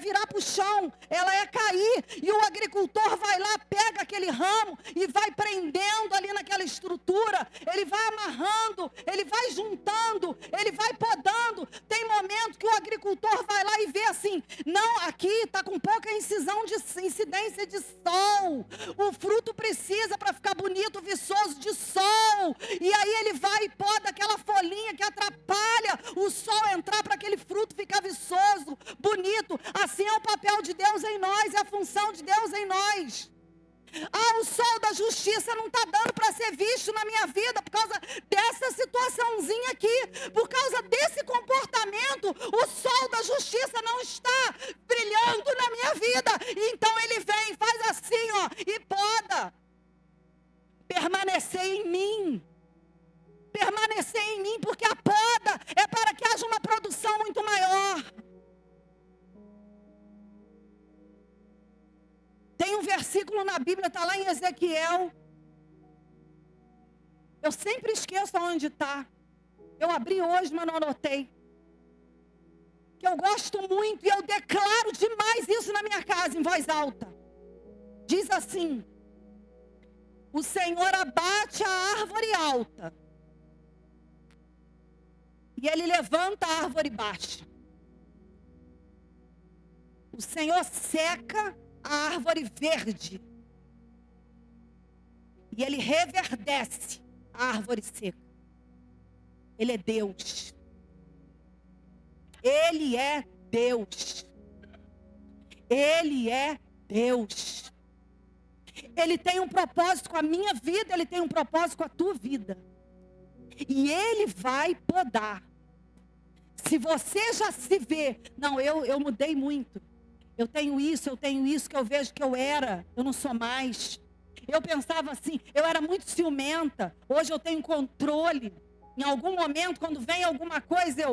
virar para o chão, ela é cair, e o agricultor vai lá, pega aquele ramo, e vai prendendo ali naquela estrutura, ele vai amarrando, ele vai juntando, ele vai podando. Tem momento que o agricultor vai lá e vê assim, não, aqui está com pouca incidência de sol, o fruto precisa para ficar bonito, viçoso de sol, e aí ele vai e poda aquela folhinha que atrapalha o sol entrar para aquele fruto ficar viçoso, bonito. Assim é o papel de Deus em nós, é a função de Deus em nós. O sol da justiça não está dando para ser visto na minha vida por causa dessa situaçãozinha aqui, por causa desse comportamento, o sol da justiça não está brilhando na minha vida. Então ele vem, faz assim, ó, e poda. Permanecer em mim, porque a poda é para que haja uma produção muito maior. Tem um versículo na Bíblia, está lá em Ezequiel. Eu sempre esqueço onde está. Eu abri hoje, mas não anotei. Que eu gosto muito e eu declaro demais isso na minha casa, em voz alta. Diz assim: o Senhor abate a árvore alta, e Ele levanta a árvore baixa. O Senhor seca a árvore verde, e Ele reverdece a árvore seca. Ele é Deus. Ele é Deus. Ele é Deus. Ele tem um propósito com a minha vida, Ele tem um propósito com a tua vida. E Ele vai podar. Se você já se vê, não, eu mudei muito. Eu tenho isso que eu vejo que eu não sou mais. Eu pensava assim, eu era muito ciumenta, hoje eu tenho controle. Em algum momento, quando vem alguma coisa,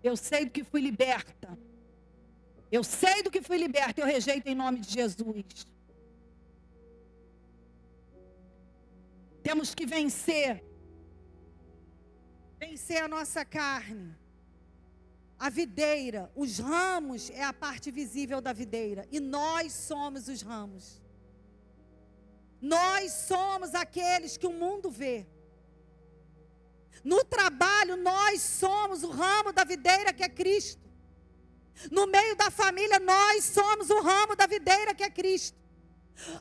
eu sei do que fui liberta. Eu sei do que fui liberta, eu rejeito em nome de Jesus. Temos que vencer a nossa carne. A videira, os ramos é a parte visível da videira. E nós somos os ramos. Nós somos aqueles que o mundo vê. No trabalho, nós somos o ramo da videira que é Cristo. No meio da família, nós somos o ramo da videira que é Cristo.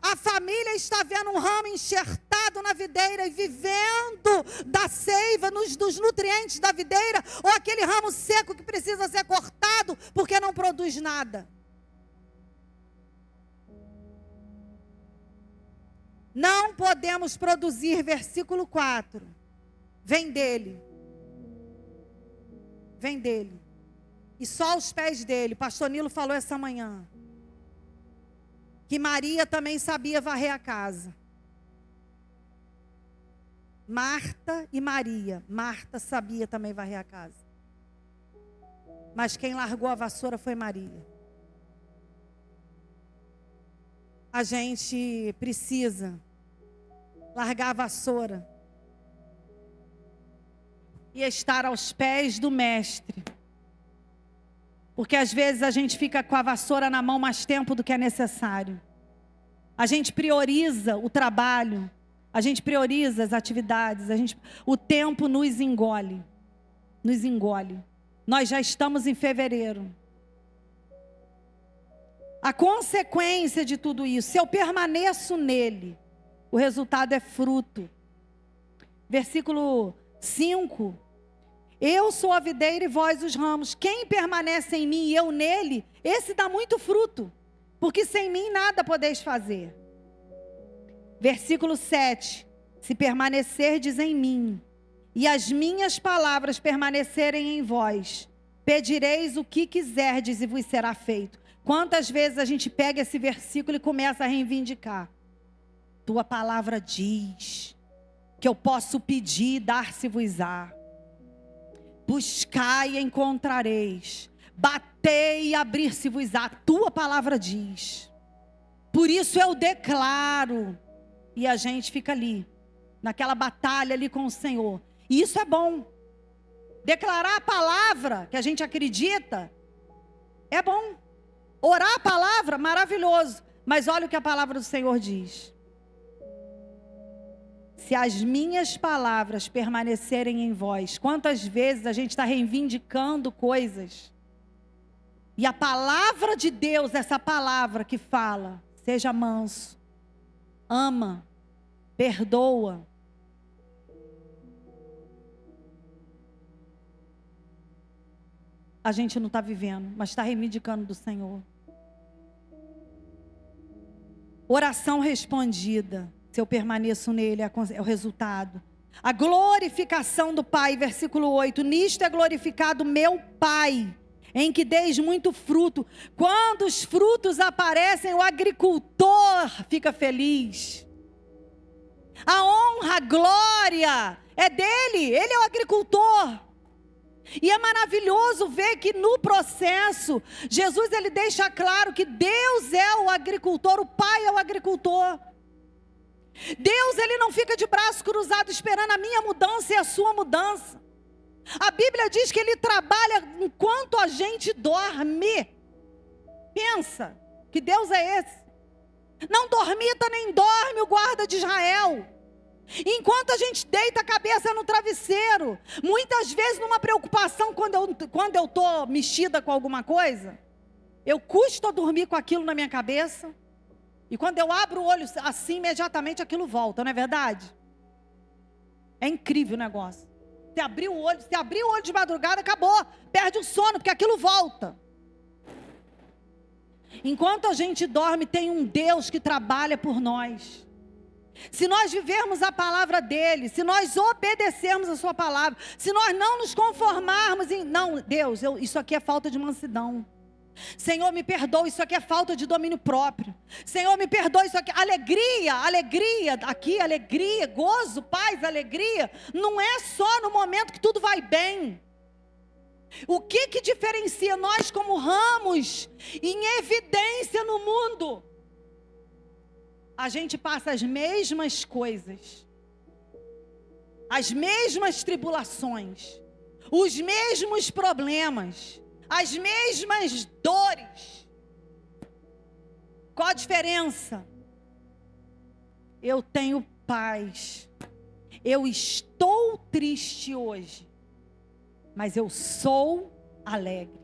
A família está vendo um ramo enxertado na videira e vivendo da seiva, dos nutrientes da videira, ou aquele ramo seco que precisa ser cortado porque não produz nada. Não podemos produzir, versículo 4, vem dele, e só os pés dele. Pastor Nilo falou essa manhã que Maria também sabia varrer a casa. Marta e Maria. Marta sabia também varrer a casa. Mas quem largou a vassoura foi Maria. A gente precisa largar a vassoura e estar aos pés do Mestre. Porque às vezes a gente fica com a vassoura na mão mais tempo do que é necessário. A gente prioriza o trabalho, a gente prioriza as atividades, o tempo nos engole. Nós já estamos em fevereiro. A consequência de tudo isso, se eu permaneço nele, o resultado é fruto. Versículo 5. Eu sou a videira e vós os ramos. Quem permanece em mim e eu nele, esse dá muito fruto. Porque sem mim nada podeis fazer. Versículo 7. Se permanecerdes em mim, e as minhas palavras permanecerem em vós, pedireis o que quiserdes e vos será feito. Quantas vezes a gente pega esse versículo e começa a reivindicar? Tua palavra diz que eu posso pedir e dar-se-vos-á. Buscai e encontrareis. Batei batei e abrir-se-vos-á. A tua palavra diz. Por isso eu declaro. E a gente fica ali, naquela batalha ali com o Senhor. E isso é bom. Declarar a palavra que a gente acredita é bom. Orar a palavra, maravilhoso. Mas olha o que a palavra do Senhor diz. Se as minhas palavras permanecerem em vós, quantas vezes a gente está reivindicando coisas, e a palavra de Deus, essa palavra que fala, seja manso, ama, perdoa. A gente não está vivendo, mas está reivindicando do Senhor. Oração respondida. Se eu permaneço nele, é o resultado. A glorificação do Pai, versículo 8. Nisto é glorificado meu Pai, em que deis muito fruto. Quando os frutos aparecem, o agricultor fica feliz. A honra, a glória é dele, ele é o agricultor. E é maravilhoso ver que no processo, Jesus ele deixa claro que Deus é o agricultor, o Pai é o agricultor. Deus ele não fica de braço cruzado esperando a minha mudança e a sua mudança. A Bíblia diz que ele trabalha enquanto a gente dorme. Pensa, que Deus é esse? Não dormita nem dorme o guarda de Israel. Enquanto a gente deita a cabeça no travesseiro, muitas vezes numa preocupação, quando eu estou mexida com alguma coisa, eu custo a dormir com aquilo na minha cabeça, e quando eu abro o olho assim, imediatamente aquilo volta, não é verdade? É incrível o negócio. Se abrir o olho de madrugada, acabou, perde o sono, porque aquilo volta. Enquanto a gente dorme, tem um Deus que trabalha por nós. Se nós vivermos a palavra dele, se nós obedecermos a sua palavra, se nós não nos conformarmos em, não, Deus, isso aqui é falta de mansidão. Senhor, me perdoa, isso aqui é falta de domínio próprio. Senhor, me perdoa, isso aqui, alegria, aqui alegria, gozo, paz, alegria, não é só no momento que tudo vai bem. O que diferencia nós como ramos em evidência no mundo? A gente passa as mesmas coisas, as mesmas tribulações, os mesmos problemas, as mesmas dores. Qual a diferença? Eu tenho paz. Eu estou triste hoje, mas eu sou alegre.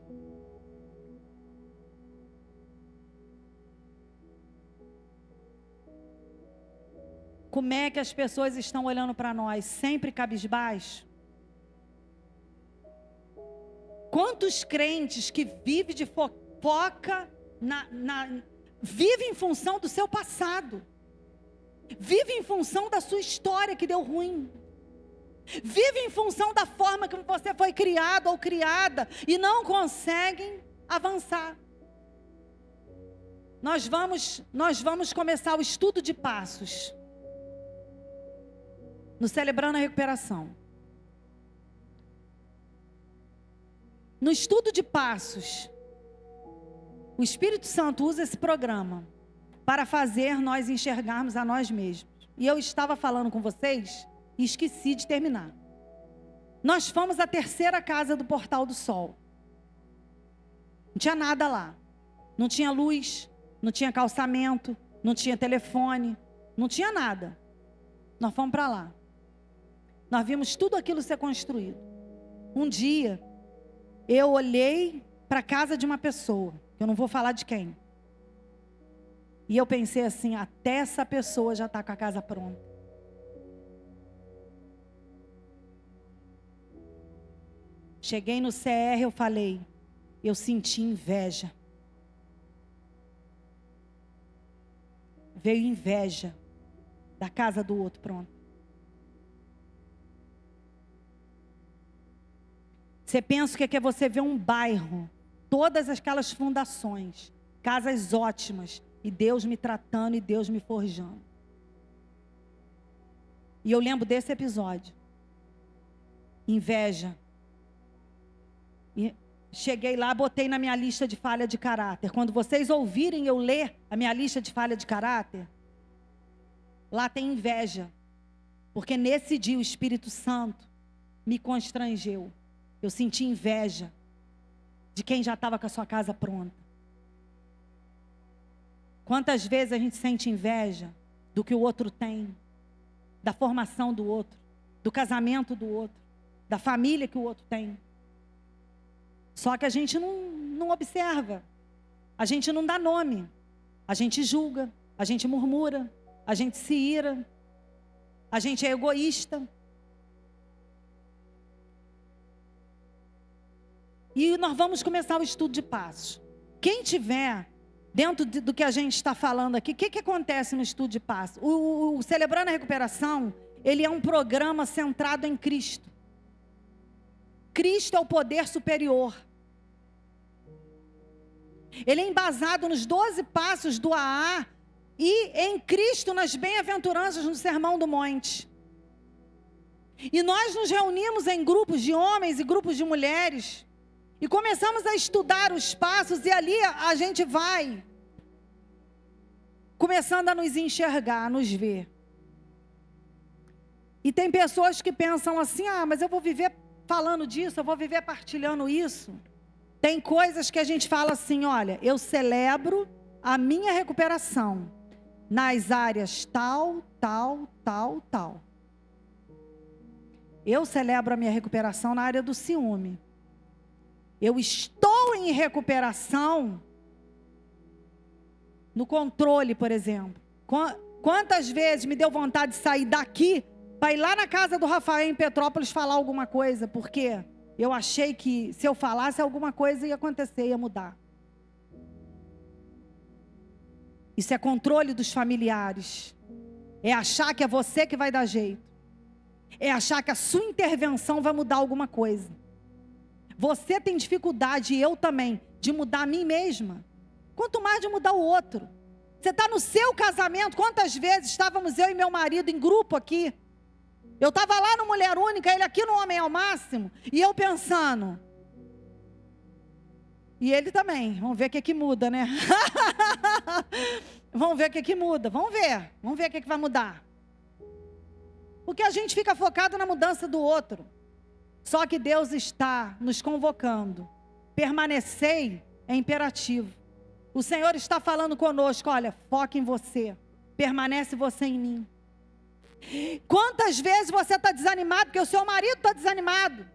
Como é que as pessoas estão olhando para nós? Sempre cabisbaixo? Quantos crentes que vivem de fofoca, vivem em função do seu passado, vivem em função da sua história que deu ruim, vivem em função da forma que você foi criado ou criada e não conseguem avançar. Nós vamos começar o estudo de passos no Celebrando a Recuperação. No estudo de passos, o Espírito Santo usa esse programa para fazer nós enxergarmos a nós mesmos. E eu estava falando com vocês e esqueci de terminar. Nós fomos à terceira casa do Portal do Sol. Não tinha nada lá. Não tinha luz, não tinha calçamento, não tinha telefone, não tinha nada. Nós fomos para lá. Nós vimos tudo aquilo ser construído. Um dia, eu olhei para a casa de uma pessoa, eu não vou falar de quem. E eu pensei assim, até essa pessoa já está com a casa pronta. Cheguei no CR, eu falei, eu senti inveja. Veio inveja da casa do outro pronto. Você pensa que é você ver um bairro, todas aquelas fundações, casas ótimas, e Deus me tratando e Deus me forjando. E eu lembro desse episódio. Inveja. cheguei lá, botei na minha lista de falha de caráter. Quando vocês ouvirem eu ler a minha lista de falha de caráter, lá tem inveja. Porque nesse dia o Espírito Santo me constrangeu. Eu senti inveja de quem já estava com a sua casa pronta. Quantas vezes a gente sente inveja do que o outro tem, da formação do outro, do casamento do outro, da família que o outro tem. Só que a gente não observa, a gente não dá nome, a gente julga, a gente murmura, a gente se ira, a gente é egoísta. E nós vamos começar o estudo de passos. Quem tiver dentro do que a gente está falando aqui, o que acontece no estudo de passos? O Celebrando a Recuperação, ele é um programa centrado em Cristo. Cristo é o poder superior. Ele é embasado nos 12 passos do AA e em Cristo nas bem-aventuranças no Sermão do Monte. E nós nos reunimos em grupos de homens e grupos de mulheres e começamos a estudar os passos, e ali a gente vai começando a nos enxergar, a nos ver. E tem pessoas que pensam assim: mas eu vou viver falando disso, eu vou viver partilhando isso. Tem coisas que a gente fala assim: olha, eu celebro a minha recuperação nas áreas tal, tal, tal, tal. Eu celebro a minha recuperação na área do ciúme. Eu estou em recuperação no controle, por exemplo. Quantas vezes me deu vontade de sair daqui para ir lá na casa do Rafael em Petrópolis falar alguma coisa, porque eu achei que se eu falasse alguma coisa ia acontecer, ia mudar. Isso é controle dos familiares. É achar que é você que vai dar jeito. É achar que a sua intervenção vai mudar alguma coisa. Você tem dificuldade, e eu também, de mudar a mim mesma. Quanto mais de mudar o outro. Você está no seu casamento. Quantas vezes estávamos eu e meu marido em grupo aqui. Eu estava lá no Mulher Única, ele aqui no Homem ao Máximo. E eu pensando. E ele também. Vamos ver o que muda, né? Vamos ver o que muda. Vamos ver o que vai mudar. Porque a gente fica focado na mudança do outro. Só que Deus está nos convocando. Permanecei é imperativo. O Senhor está falando conosco: olha, foca em você. Permanece você em mim. Quantas vezes você está desanimado porque o seu marido está desanimado?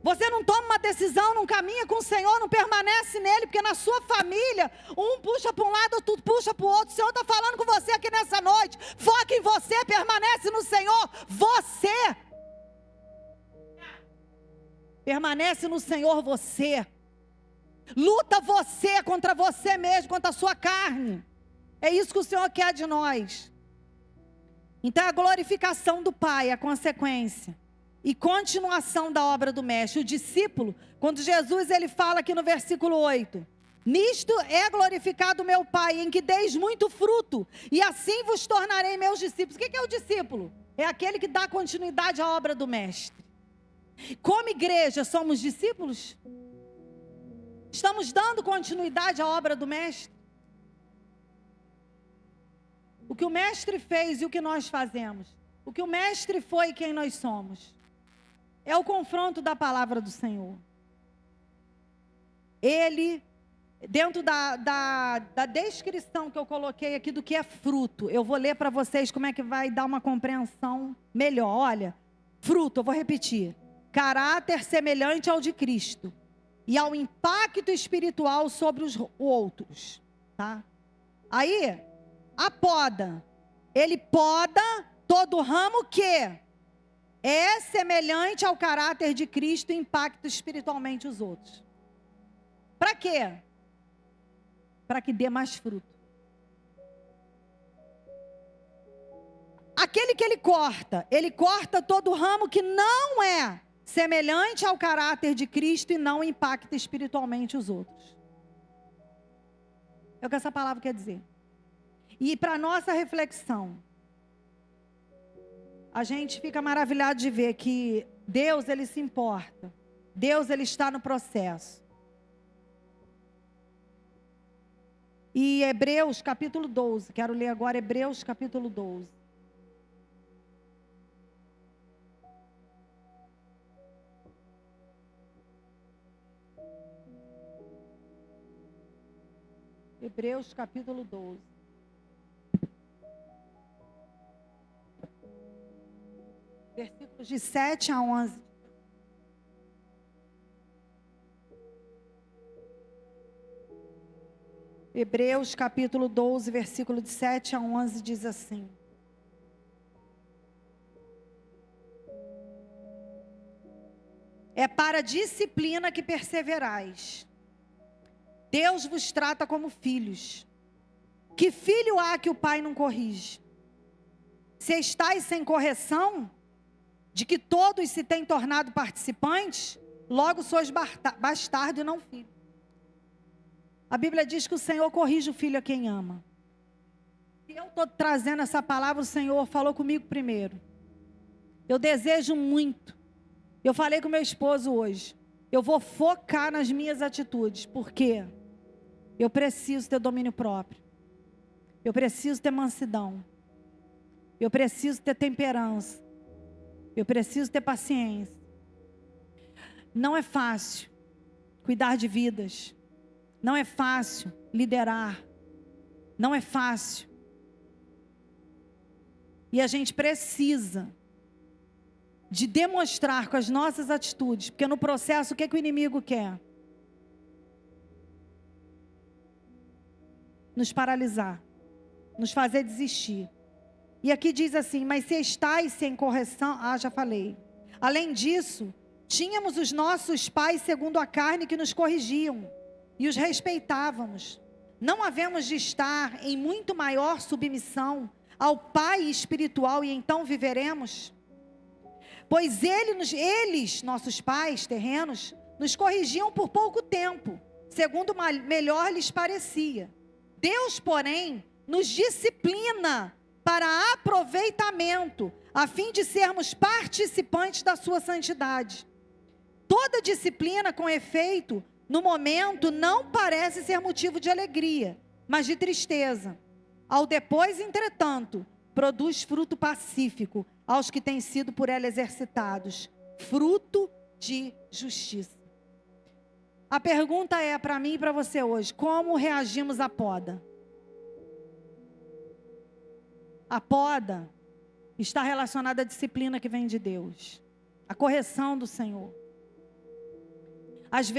Você não toma uma decisão, não caminha com o Senhor, não permanece nele, porque na sua família, um puxa para um lado, outro puxa para o outro. O Senhor está falando com você aqui nessa noite. Foca em você, permanece no Senhor. Você permanece no Senhor, você. Luta você contra você mesmo, contra a sua carne. É isso que o Senhor quer de nós. Então a glorificação do Pai é a consequência e continuação da obra do Mestre. O discípulo, quando Jesus ele fala aqui no versículo 8: nisto é glorificado meu Pai, em que deis muito fruto, e assim vos tornarei meus discípulos. O que é o discípulo? É aquele que dá continuidade à obra do Mestre. Como igreja, somos discípulos? Estamos dando continuidade à obra do Mestre? O que o Mestre fez e o que nós fazemos? O que o Mestre foi e quem nós somos? É o confronto da palavra do Senhor. Ele, dentro da descrição que eu coloquei aqui do que é fruto, eu vou ler para vocês como é que vai dar uma compreensão melhor. Olha, fruto, eu vou repetir: caráter semelhante ao de Cristo e ao impacto espiritual sobre os outros, tá? Aí, a poda, ele poda todo ramo que é semelhante ao caráter de Cristo e impacta espiritualmente os outros. Para quê? Para que dê mais fruto. Aquele que ele corta todo ramo que não é semelhante ao caráter de Cristo e não impacta espiritualmente os outros. É o que essa palavra quer dizer. E para nossa reflexão, a gente fica maravilhado de ver que Deus, ele se importa. Deus, ele está no processo. E Hebreus capítulo 12. Quero ler agora Hebreus capítulo 12. Hebreus capítulo 12. Versículos de 7 a 11. Hebreus capítulo 12, versículo de 7 a 11 diz assim: é para a disciplina que perseverais. Deus vos trata como filhos. Que filho há que o pai não corrige? Se estáis sem correção, de que todos se têm tornado participantes, logo sois bastardo e não filho. A Bíblia diz que o Senhor corrige o filho a quem ama. E eu estou trazendo essa palavra, o Senhor falou comigo primeiro. Eu desejo muito. Eu falei com meu esposo hoje. Eu vou focar nas minhas atitudes. Por quê? Eu preciso ter domínio próprio. Eu preciso ter mansidão. Eu preciso ter temperança. Eu preciso ter paciência. Não é fácil cuidar de vidas. Não é fácil liderar. Não é fácil. E a gente precisa de demonstrar com as nossas atitudes. Porque no processo, o que o inimigo quer? Nos paralisar. Nos fazer desistir. E aqui diz assim: mas se estáis sem correção... já falei. Além disso, tínhamos os nossos pais segundo a carne que nos corrigiam. E os respeitávamos. Não havemos de estar em muito maior submissão ao Pai espiritual e então viveremos? Pois eles, nossos pais terrenos, nos corrigiam por pouco tempo, segundo melhor lhes parecia. Deus, porém, nos disciplina para aproveitamento, a fim de sermos participantes da sua santidade. Toda disciplina, com efeito, no momento, não parece ser motivo de alegria, mas de tristeza. Ao depois, entretanto, produz fruto pacífico aos que têm sido por ela exercitados, fruto de justiça. A pergunta é para mim e para você hoje: como reagimos à poda? A poda está relacionada à disciplina que vem de Deus, a correção do Senhor.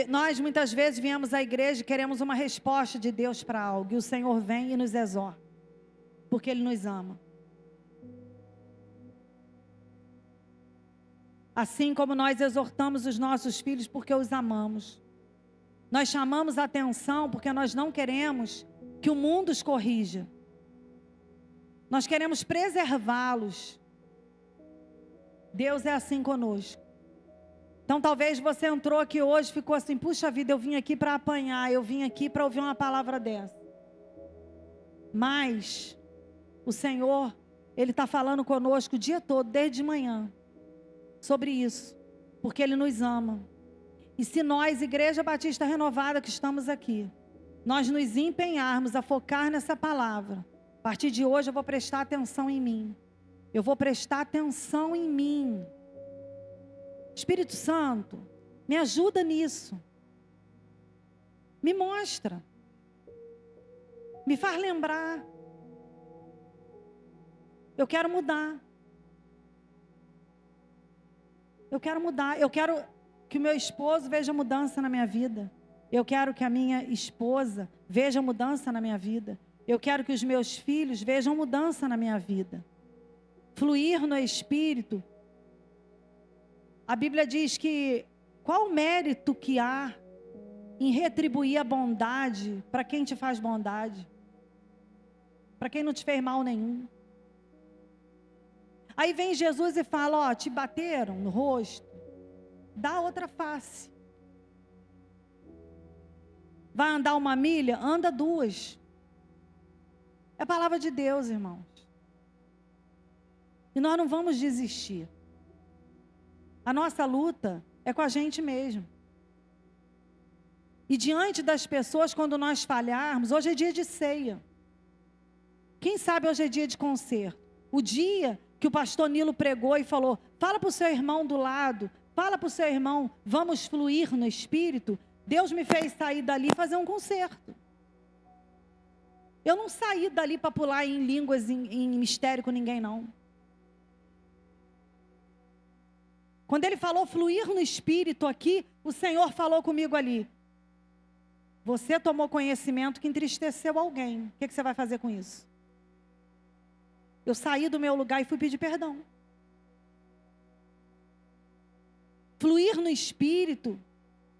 Nós muitas vezes viemos à igreja e queremos uma resposta de Deus para algo, e o Senhor vem e nos exorta, porque Ele nos ama. Assim como nós exortamos os nossos filhos porque os amamos. Nós chamamos a atenção porque nós não queremos que o mundo os corrija. Nós queremos preservá-los. Deus é assim conosco. Então talvez você entrou aqui hoje e ficou assim: puxa vida, eu vim aqui para apanhar, eu vim aqui para ouvir uma palavra dessa. Mas o Senhor, Ele está falando conosco o dia todo, desde de manhã, sobre isso, porque Ele nos ama. E se nós, Igreja Batista Renovada, que estamos aqui, nós nos empenharmos a focar nessa palavra, a partir de hoje eu vou prestar atenção em mim. Eu vou prestar atenção em mim. Espírito Santo, me ajuda nisso. Me mostra. Me faz lembrar. Eu quero mudar. Eu quero mudar. Eu quero que o meu esposo veja mudança na minha vida. Eu quero que a minha esposa veja mudança na minha vida. Eu quero que os meus filhos vejam mudança na minha vida. Fluir no Espírito. A Bíblia diz que qual o mérito que há em retribuir a bondade para quem te faz bondade? Para quem não te fez mal nenhum. Aí vem Jesus e fala: ó, te bateram no rosto, dá outra face. Vai andar 1 milha? Anda 2. É a palavra de Deus, irmãos. E nós não vamos desistir. A nossa luta é com a gente mesmo. E diante das pessoas, quando nós falharmos, hoje é dia de ceia. Quem sabe hoje é dia de conserto. O dia que o pastor Nilo pregou e falou, fala para o seu irmão do lado, fala para o seu irmão, vamos fluir no Espírito. Deus me fez sair dali e fazer um conserto. Eu não saí dali para pular em línguas, em mistério com ninguém, não. Quando ele falou fluir no Espírito aqui, o Senhor falou comigo ali. Você tomou conhecimento que entristeceu alguém. O que você vai fazer com isso? Eu saí do meu lugar e fui pedir perdão. Fluir no Espírito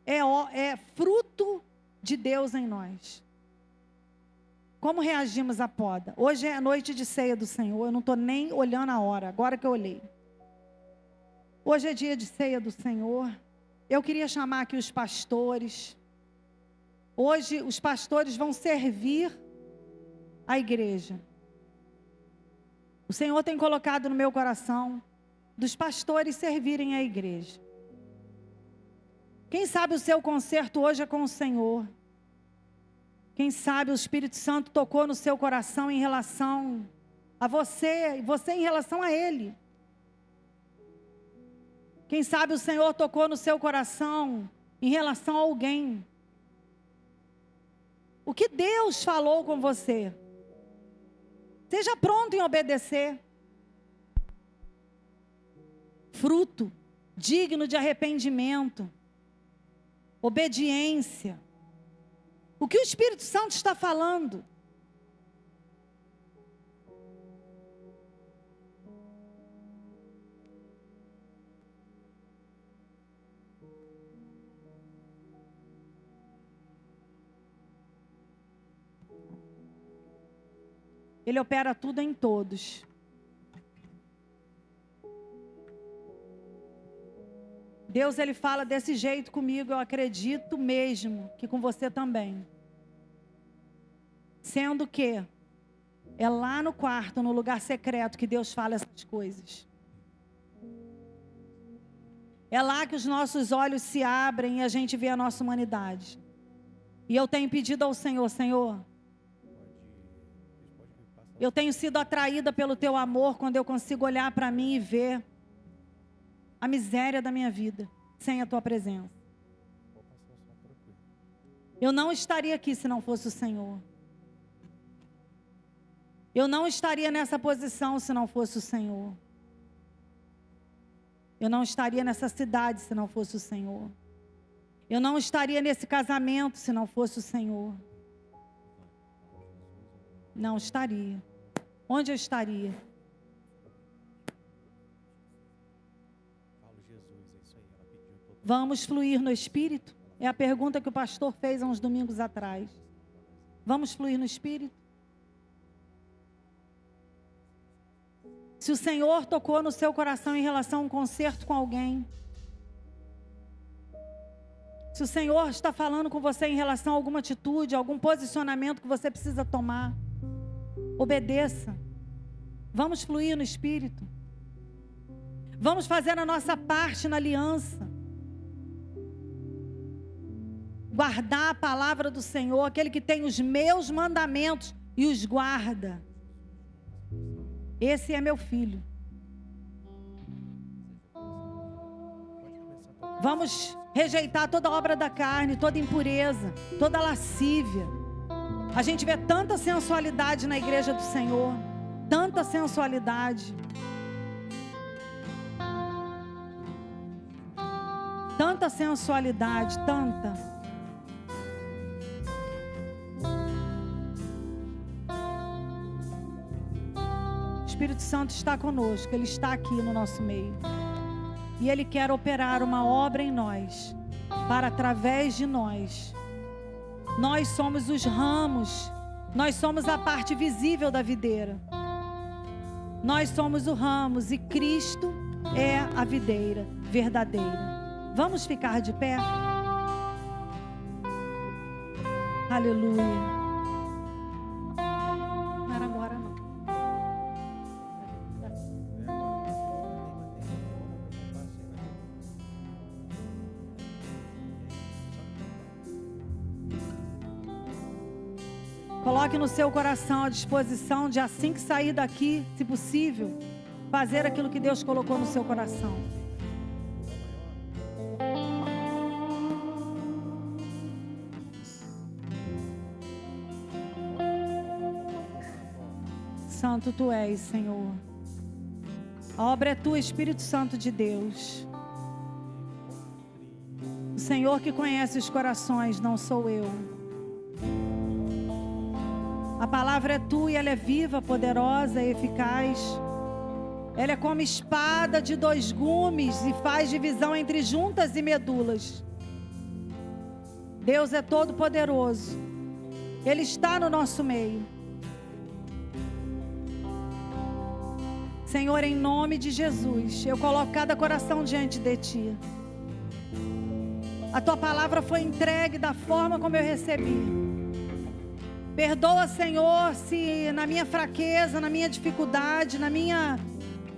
é fruto de Deus em nós. Como reagimos à poda? Hoje é a noite de ceia do Senhor. Eu não estou nem olhando a hora, agora que eu olhei. Hoje é dia de ceia do Senhor. Eu queria chamar aqui os pastores. Hoje os pastores vão servir a igreja. O Senhor tem colocado no meu coração dos pastores servirem a igreja. Quem sabe o seu conserto hoje é com o Senhor. Quem sabe o Espírito Santo tocou no seu coração em relação a você, e você em relação a Ele. Quem sabe o Senhor tocou no seu coração em relação a alguém. O que Deus falou com você? Seja pronto em obedecer. Fruto digno de arrependimento, obediência. O que o Espírito Santo está falando? Ele opera tudo em todos. Deus, Ele fala desse jeito comigo, eu acredito mesmo que com você também. Sendo que é lá no quarto, no lugar secreto, que Deus fala essas coisas. É lá que os nossos olhos se abrem e a gente vê a nossa humanidade. E eu tenho pedido ao Senhor, Senhor, eu tenho sido atraída pelo Teu amor quando eu consigo olhar para mim e ver a miséria da minha vida sem a Tua presença. Eu não estaria aqui se não fosse o Senhor. Eu não estaria nessa posição se não fosse o Senhor. Eu não estaria nessa cidade se não fosse o Senhor. Eu não estaria nesse casamento se não fosse o Senhor. Não estaria. Onde eu estaria? Vamos fluir no Espírito? É a pergunta que o pastor fez há uns domingos atrás. Vamos fluir no Espírito? Se o Senhor tocou no seu coração em relação a um concerto com alguém, se o Senhor está falando com você em relação a alguma atitude, algum posicionamento que você precisa tomar, obedeça. Vamos fluir no Espírito. Vamos fazer a nossa parte na aliança. Guardar a palavra do Senhor, aquele que tem os meus mandamentos e os guarda. Esse é meu filho. Vamos rejeitar toda obra da carne, toda impureza, toda lascívia. A gente vê tanta sensualidade na igreja do Senhor, tanta sensualidade. Tanta sensualidade, tanta. O Espírito Santo está conosco, Ele está aqui no nosso meio. E Ele quer operar uma obra em nós, para através de nós. Nós somos os ramos, nós somos a parte visível da videira. Nós somos os ramos e Cristo é a videira verdadeira. Vamos ficar de pé? Aleluia. Coloque no seu coração a disposição de, assim que sair daqui, se possível, fazer aquilo que Deus colocou no seu coração. Santo Tu és, Senhor. A obra é Tua, Espírito Santo de Deus. O Senhor que conhece os corações, não sou eu. A palavra é Tua e ela é viva, poderosa e eficaz. Ela é como espada de 2 gumes e faz divisão entre juntas e medulas. Deus é todo poderoso. Ele está no nosso meio. Senhor, em nome de Jesus, eu coloco cada coração diante de Ti. A Tua palavra foi entregue da forma como eu recebi. Perdoa, Senhor, se na minha fraqueza, na minha dificuldade, na minha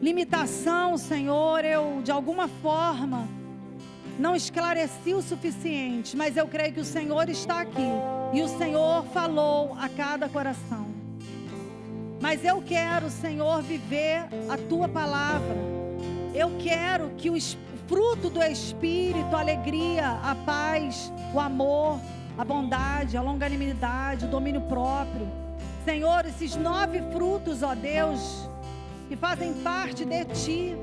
limitação, Senhor, eu de alguma forma não esclareci o suficiente, mas eu creio que o Senhor está aqui e o Senhor falou a cada coração. Mas eu quero, Senhor, viver a Tua palavra. Eu quero que o fruto do Espírito, a alegria, a paz, o amor, a bondade, a longanimidade, o domínio próprio, Senhor, esses 9 frutos, ó Deus, que fazem parte de Ti,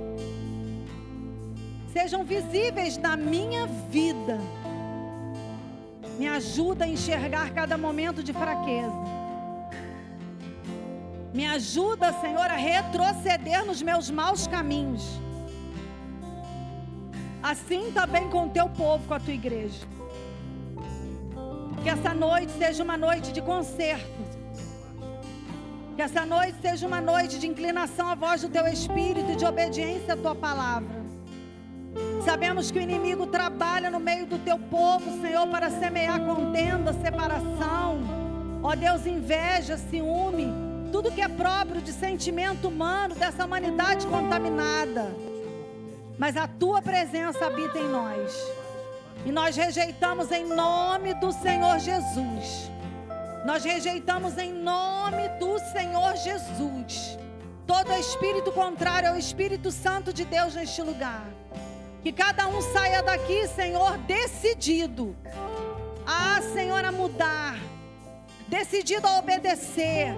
sejam visíveis na minha vida. Me ajuda a enxergar cada momento de fraqueza. Me ajuda, Senhor, a retroceder nos meus maus caminhos. Assim também com o Teu povo, com a Tua igreja. Que essa noite seja uma noite de conserto. Que essa noite seja uma noite de inclinação à voz do Teu Espírito e de obediência à Tua palavra. Sabemos que o inimigo trabalha no meio do Teu povo, Senhor, para semear contenda, separação. Ó Deus, inveja, ciúme, tudo que é próprio de sentimento humano, dessa humanidade contaminada. Mas a Tua presença habita em nós. E nós rejeitamos em nome do Senhor Jesus. Nós rejeitamos em nome do Senhor Jesus todo espírito contrário ao Espírito Santo de Deus neste lugar. Que cada um saia daqui, Senhor, decidido. Senhor, a mudar. Decidido a obedecer.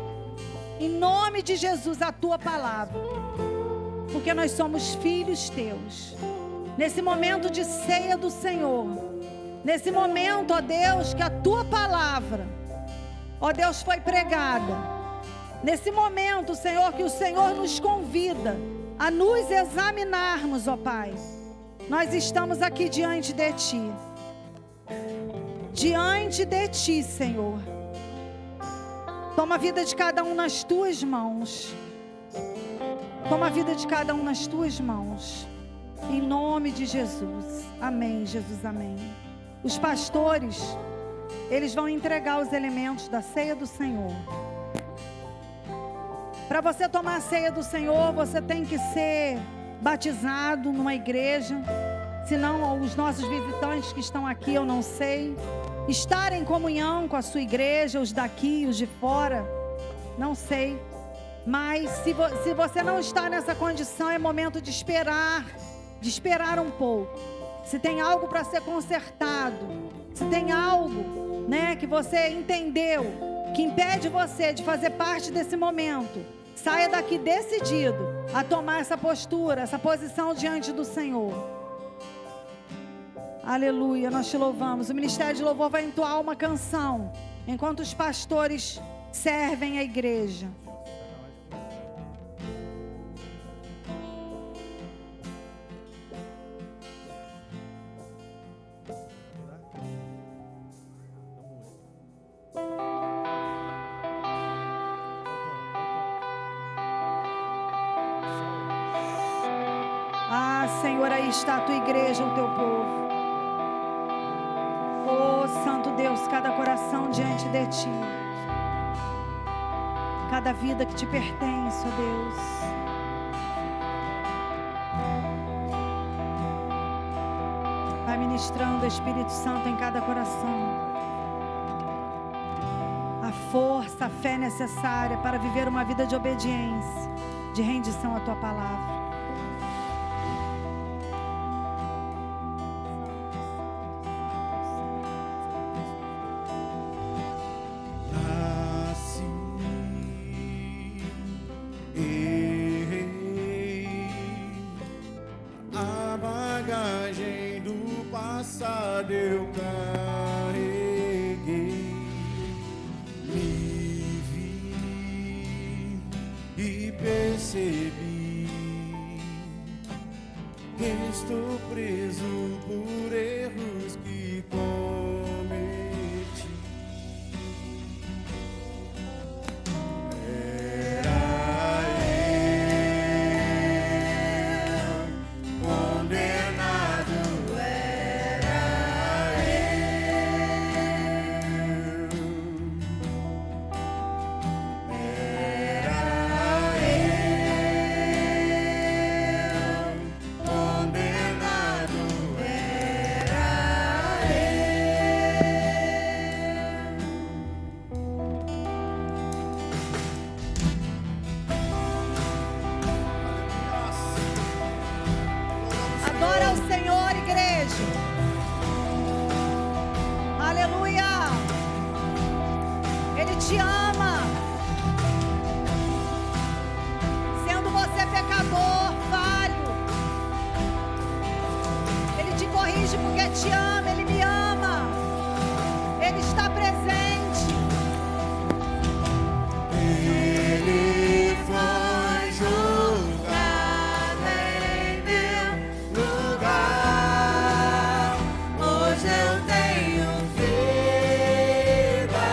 Em nome de Jesus, a Tua palavra. Porque nós somos filhos Teus. Nesse momento de ceia do Senhor. Nesse momento, ó Deus, que a Tua palavra, ó Deus, foi pregada. Nesse momento, Senhor, que o Senhor nos convida a nos examinarmos, ó Pai. Nós estamos aqui diante de Ti. Diante de Ti, Senhor. Toma a vida de cada um nas Tuas mãos. Toma a vida de cada um nas Tuas mãos. Em nome de Jesus. Amém, Jesus, amém. Os pastores, eles vão entregar os elementos da ceia do Senhor. Para você tomar a ceia do Senhor, você tem que ser batizado numa igreja. Senão, os nossos visitantes que estão aqui, eu não sei. Estar em comunhão com a sua igreja, os daqui, os de fora, não sei. Mas se você não está nessa condição, é momento de esperar um pouco. Se tem algo para ser consertado, se tem algo, né, que você entendeu, que impede você de fazer parte desse momento, saia daqui decidido a tomar essa postura, essa posição diante do Senhor. Aleluia, nós Te louvamos. O Ministério de Louvor vai entoar uma canção enquanto os pastores servem a igreja. Senhor, aí está a Tua igreja, o Teu povo. Oh, Santo Deus, cada coração diante de Ti. Cada vida que Te pertence, ó Deus. Vai ministrando o Espírito Santo em cada coração. A força, a fé necessária para viver uma vida de obediência, de rendição à tua palavra. A bagagem do passado eu carreguei, me vi e percebi que estou preso por erros que cometi. Adora ao Senhor, igreja. Aleluia. Ele te ama. Sendo você pecador, falho, Ele te corrige porque te ama. Ele me ama. Ele está presente. Ele foi julgado em meu lugar. Hoje eu tenho vida.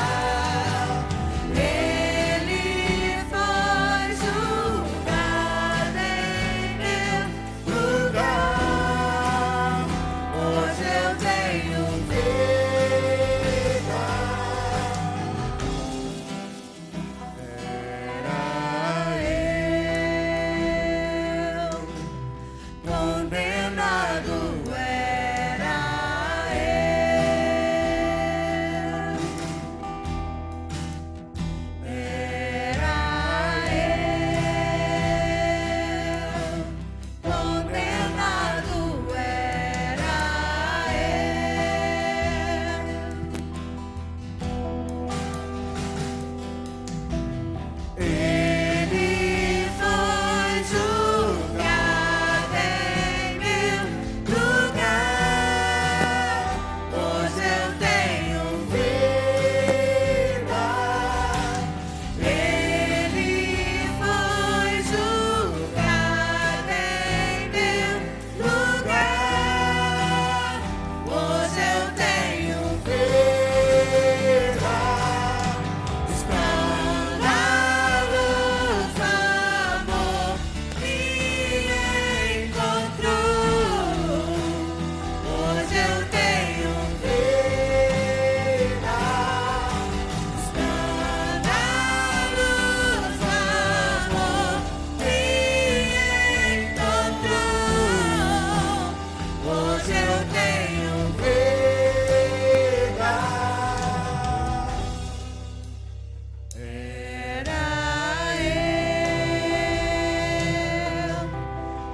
Ele foi julgado em meu lugar. Hoje eu tenho vida. Condenado era eu, condenado era Ele foi julgado em meu lugar. Hoje eu tenho vida. Ele foi julgado em meu lugar. Hoje eu tenho vida. Escândalos, amor me encontrou. Hoje eu tenho vida. Escândalos, amor me encontrou. Hoje eu tenho vida. Era eu,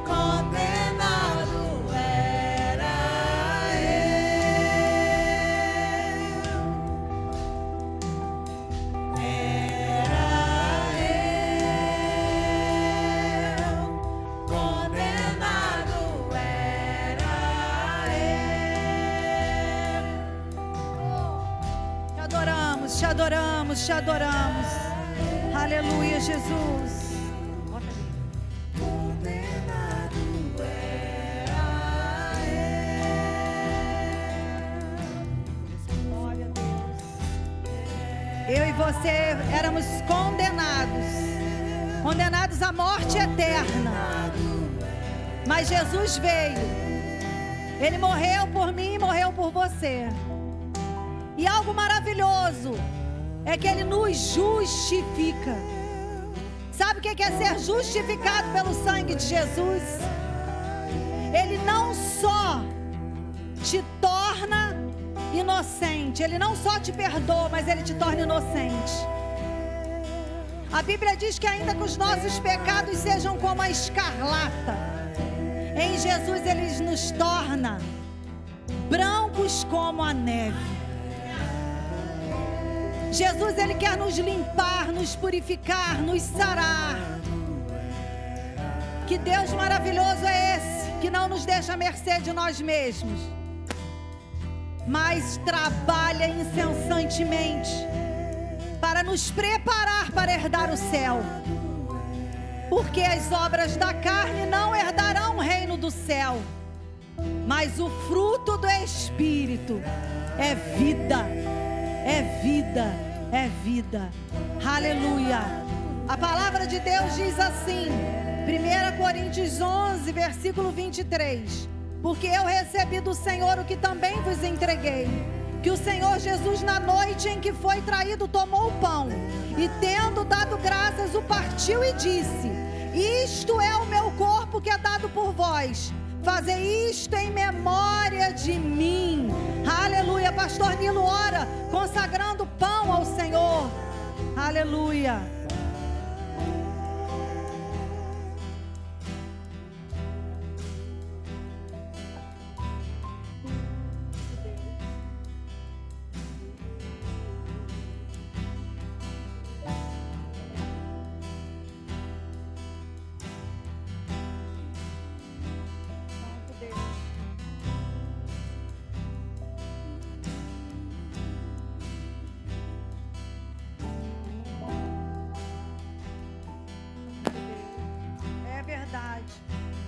condenado era condenado era Te adoramos, te adoramos, te adoramos. Aleluia, Jesus. Condenado era Glória a Deus. Eu e você éramos condenados à morte eterna. Mas Jesus veio. Ele morreu por mim e morreu por você. E algo maravilhoso é que Ele nos justifica. Sabe o que é ser justificado pelo sangue de Jesus? Ele não só te torna inocente, Ele não só te perdoa, mas Ele te torna inocente. A Bíblia diz que ainda que os nossos pecados sejam como a escarlata, em Jesus Ele nos torna brancos como a neve. Jesus, Ele quer nos limpar, nos purificar, nos sarar. Que Deus maravilhoso é esse, que não nos deixa à mercê de nós mesmos, mas trabalha incessantemente para nos preparar para herdar o céu. Porque as obras da carne não herdarão o reino do céu, mas o fruto do Espírito é vida, é vida, é vida. Aleluia. A palavra de Deus diz assim, 1 Coríntios 11, versículo 23. Porque eu recebi do Senhor o que também vos entreguei, que o Senhor Jesus, na noite em que foi traído, tomou o pão e, tendo dado graças, o partiu e disse: isto é o meu corpo que é dado por vós, fazei isto em memória de mim. Aleluia. Pastor Nilo ora consagrando pão ao Senhor. Aleluia.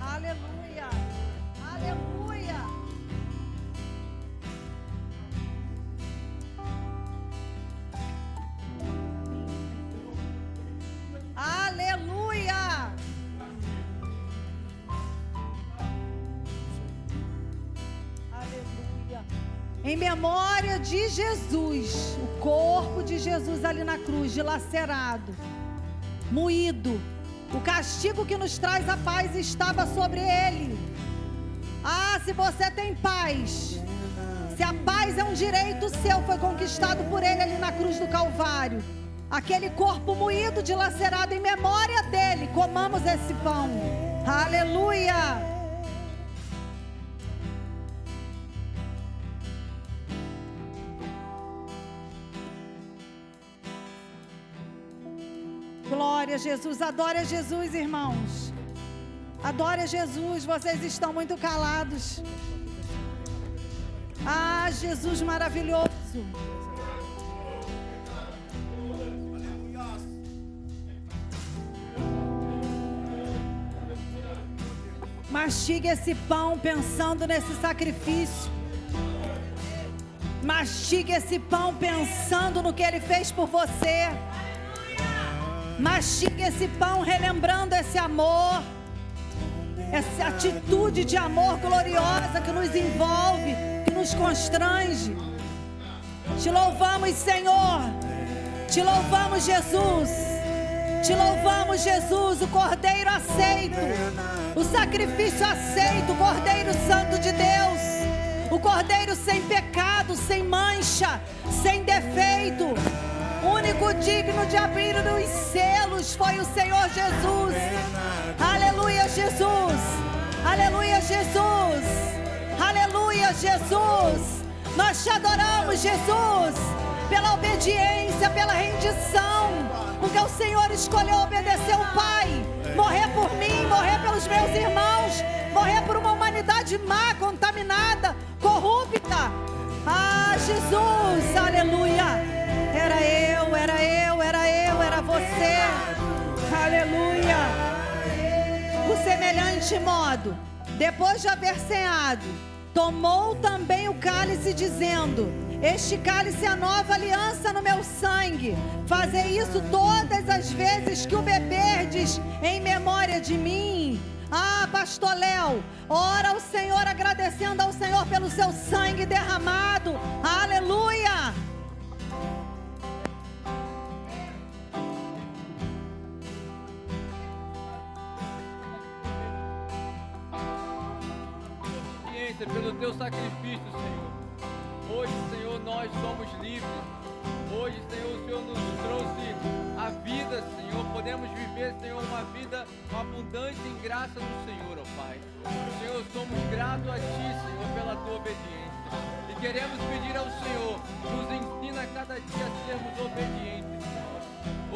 Aleluia, aleluia. Aleluia. Aleluia. Em memória de Jesus, o corpo de Jesus ali na cruz, dilacerado, moído. O castigo que nos traz a paz estava sobre ele. Ah, se você tem paz, se a paz é um direito seu, foi conquistado por ele ali na cruz do Calvário. Aquele corpo moído, dilacerado, em memória dele, comamos esse pão. Aleluia. Glória a Jesus, adore a Jesus, irmãos. Adore a Jesus, vocês estão muito calados. Ah, Jesus maravilhoso. Mastigue esse pão pensando nesse sacrifício. Mastigue esse pão pensando no que Ele fez por você. Mastigue esse pão relembrando esse amor, essa atitude de amor gloriosa que nos envolve, que nos constrange. Te louvamos, Senhor. Te louvamos, Jesus. Te louvamos, Jesus, o Cordeiro aceito, o sacrifício aceito, o Cordeiro Santo de Deus, o Cordeiro sem pecado, sem mancha, sem defeito. O único digno de abrir os selos foi o Senhor Jesus. Aleluia, Jesus. Aleluia, Jesus. Aleluia, Jesus. Nós te adoramos, Jesus, pela obediência, pela rendição, porque o Senhor escolheu obedecer o Pai, morrer por mim, morrer pelos meus irmãos, morrer por uma humanidade má, contaminada, corrupta. Ah, Jesus, aleluia. Era você. Aleluia. Por semelhante modo, depois de haver ceado, tomou também o cálice, dizendo: este cálice é a nova aliança no meu sangue. Fazei isso todas as vezes que o beberdes em memória de mim. Ah, pastor Léo, ora ao Senhor, agradecendo ao Senhor pelo seu sangue derramado. Aleluia. Pelo teu sacrifício, Senhor. Hoje, Senhor, nós somos livres. Hoje, Senhor, o Senhor nos trouxe a vida, Senhor. podemos viver, Senhor, uma vida abundante em graça do Senhor, ó Pai. Senhor, somos gratos a Ti, Senhor, pela Tua obediência. E queremos pedir ao Senhor, nos ensina a cada dia a sermos obedientes, Senhor.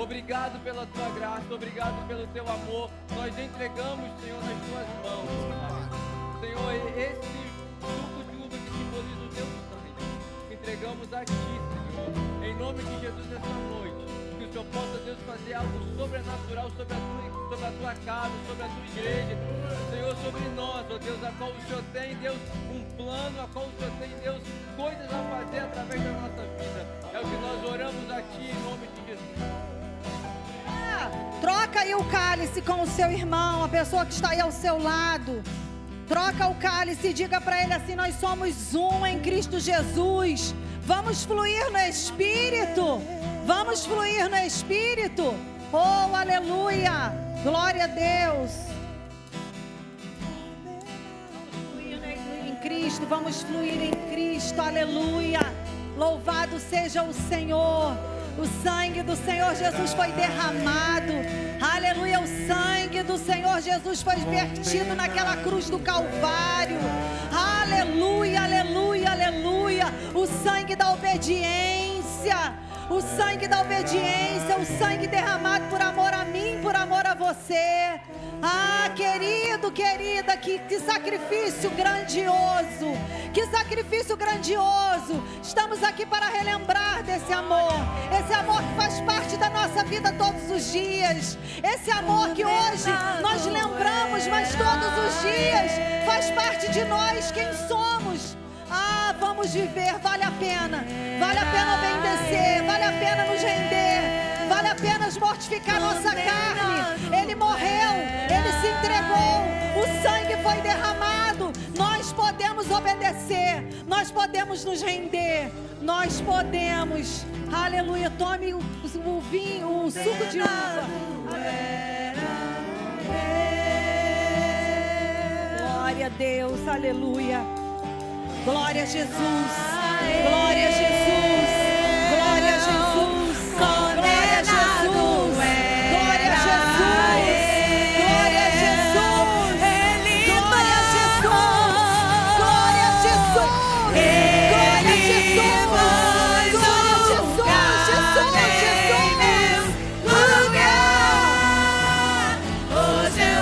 Obrigado pela Tua graça, obrigado pelo Teu amor. Nós entregamos, Senhor, nas Tuas mãos, Pai. Senhor, esse suco de uva que simboliza o Teu sangue, entregamos a Ti, Senhor. Em nome de Jesus, essa noite, que o Senhor possa, Deus, fazer algo sobrenatural sobre a Tua casa, sobre a Tua igreja, Senhor, sobre nós, ó Deus, a qual o Senhor tem, Deus, um plano, a qual o Senhor tem, Deus, coisas a fazer através da nossa vida. É o que nós oramos a Ti, em nome de Jesus. Troca aí o cálice com o seu irmão, a pessoa que está aí ao seu lado. Troca o cálice e diga para ele assim: nós somos um em Cristo Jesus. Vamos fluir no Espírito. Vamos fluir no Espírito. Oh, aleluia. Glória a Deus. Vamos fluir em Cristo. Vamos fluir em Cristo. Aleluia. Louvado seja o Senhor. O sangue do Senhor Jesus foi derramado. Aleluia, o sangue do Senhor Jesus foi vertido naquela cruz do Calvário. Aleluia, aleluia, aleluia. O sangue da obediência. O sangue da obediência, o sangue derramado por amor a mim, por amor a você. Ah, querido, querida, que sacrifício grandioso. Que sacrifício grandioso. Estamos aqui para relembrar desse amor. Esse amor que faz parte da nossa vida todos os dias. Esse amor que hoje nós lembramos, mas todos os dias faz parte de nós, quem somos. Ah, vamos viver, vale a pena obedecer, vale a pena nos render, vale a pena mortificar nossa carne. Ele morreu, Ele se entregou, o sangue foi derramado. Nós podemos obedecer, nós podemos nos render, nós podemos, aleluia. Tome o vinho, o suco de uva. Glória a Deus, aleluia. Glória a Jesus, glória a Jesus, glória a Jesus, glória a Jesus, glória a Jesus, glória a Jesus, glória a Jesus, glória a Jesus, glória a Jesus,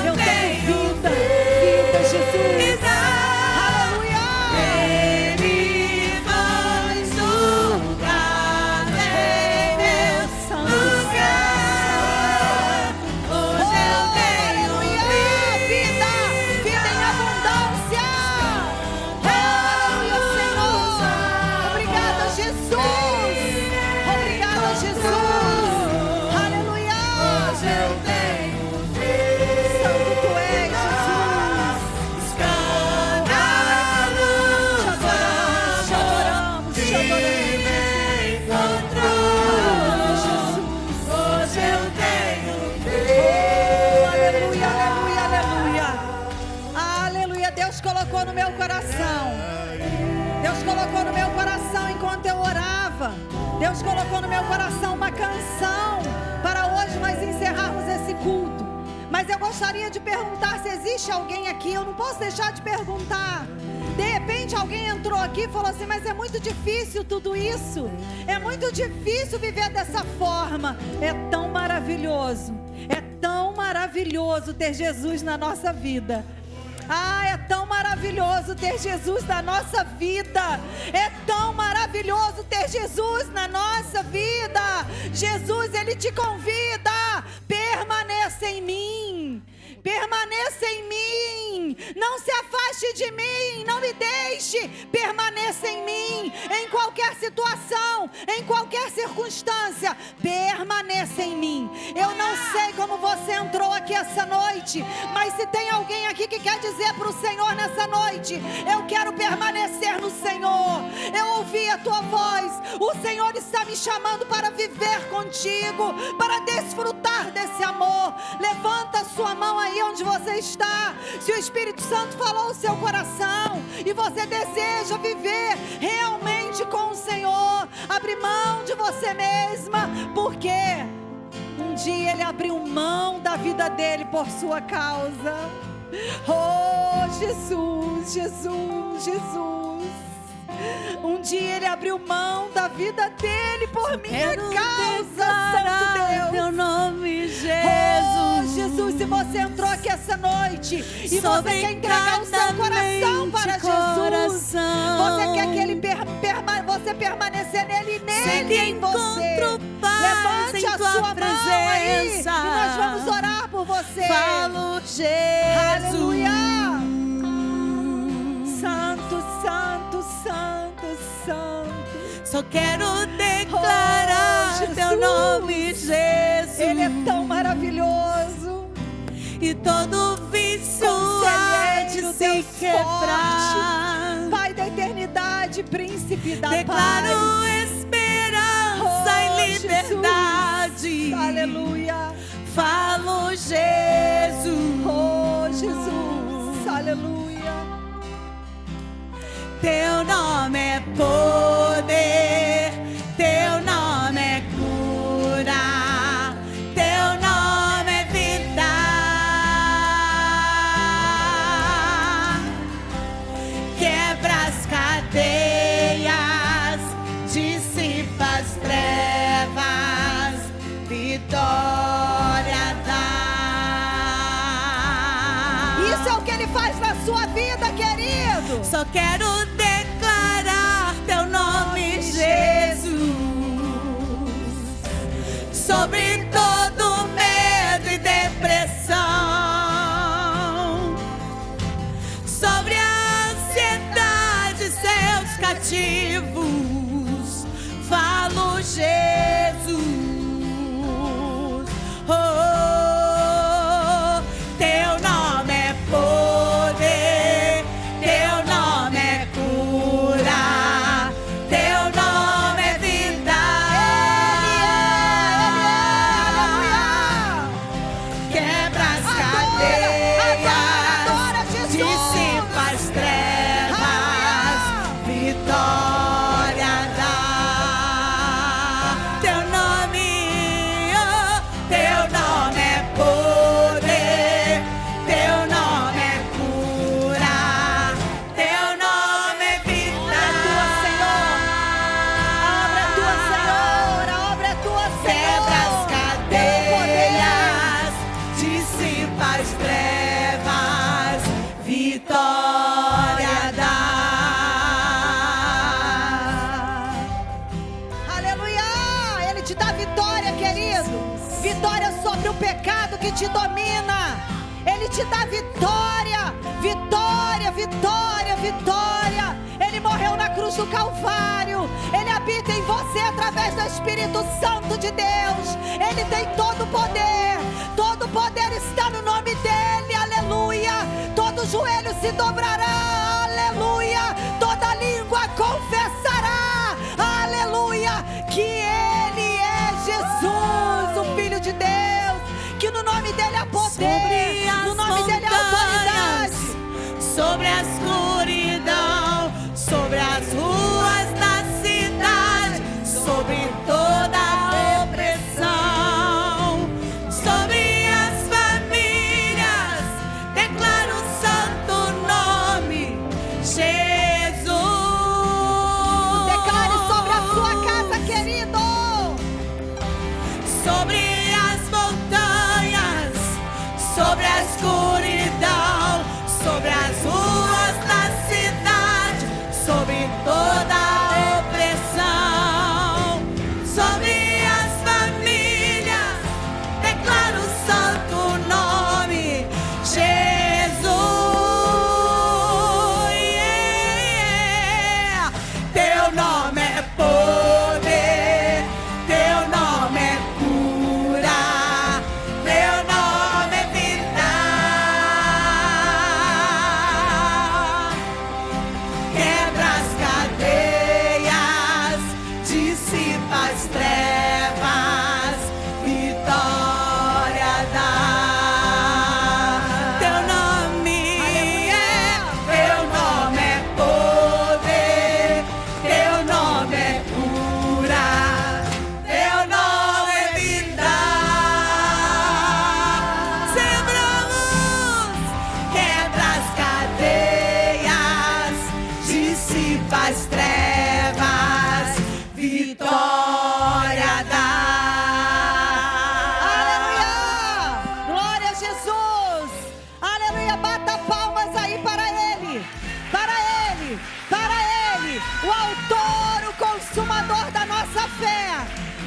eu tenho vida, Jesus. Deus colocou no meu coração uma canção para hoje nós encerrarmos esse culto. Mas eu gostaria de perguntar se existe alguém aqui. Eu não posso deixar de perguntar. De repente alguém entrou aqui e falou assim: mas é muito difícil tudo isso. É muito difícil viver dessa forma. É tão maravilhoso. É tão maravilhoso ter Jesus na nossa vida. Ah, é tão maravilhoso ter Jesus na nossa vida. É tão maravilhoso ter Jesus na nossa vida. Jesus, Ele te convida. Permaneça em mim. Permaneça em mim. Não se afaste de mim. Não me deixe. Permaneça em mim. Em qualquer situação, em qualquer circunstância, permaneça em mim. Eu não sei como você entrou aqui essa noite, mas se tem alguém aqui que quer dizer para o Senhor nessa noite: eu quero permanecer no Senhor. Eu ouvi a tua voz. O Senhor está me chamando para viver contigo, para desfrutar desse amor. Levanta a sua mão aí onde você está. Se o Espírito Santo falou o seu coração e você deseja viver realmente com o Senhor, abre mão de você mesma, porque Um dia ele abriu mão da vida dele por sua causa. Oh, Jesus, Jesus, Jesus. Um dia ele abriu mão da vida dele por minha causa, Santo Deus. Teu nome, Oh, Jesus. Jesus, se você entrou aqui essa noite e você Sobre quer entregar o seu coração para Jesus, você quer que ele você permanecer nele e nele em você. Levante a sua mão aí e nós vamos orar por você. Falo, Jesus. Aleluia. Santo, santo, santo, santo. Só quero declarar Oh, teu nome, Jesus. Ele é tão maravilhoso. E todo vício há de Conselheiro, se Deus quebrar. forte, Pai da eternidade, príncipe da Declaro paz. esperança Oh, e liberdade. Jesus. Aleluia. Falo, Jesus. Oh, Jesus. Aleluia. Teu nome é poder, teu nome é cura, teu nome é vida. Quebra as cadeias, dissipa as trevas, vitória dá. Isso é o que ele faz na sua vida, querido. Só quero declarar teu nome, Jesus, sobre todo medo e depressão, sobre a ansiedade, seus cativos. Falo, Jesus. Oh, teu nome é poder, teu nome é cura, teu nome é vida. Aleluia. Quebra as Adora, cadeias, Jesus. dissipa as trevas, vitória dá. Teu nome, oh, teu nome é poder, teu nome é cura, teu nome é vida. A obra é tua, Senhor. A obra é tua, Senhor. Quebra as Teu poder. cadeias, dissipa as trevas, vitória dá. Aleluia! Ele te dá vitória, querido. Vitória sobre o pecado que te domina. Ele te dá vitória, vitória, vitória, vitória. Ele morreu na cruz do Calvário. Ele habita em você através do Espírito Santo de Deus. Ele tem todo o poder. Todo o poder está no nome dele. Aleluia! Todo joelho se dobrará. Aleluia! Toda língua confessará. Aleluia! Que ele é Jesus, o Filho de Deus. Que no nome dele há poder. Sobre as No nome dele há autoridade. montanhas, sobre a escuridão, sobre as ruas da cidade, sobre toda a opressão, sobre as famílias, declaro o santo nome, Jesus.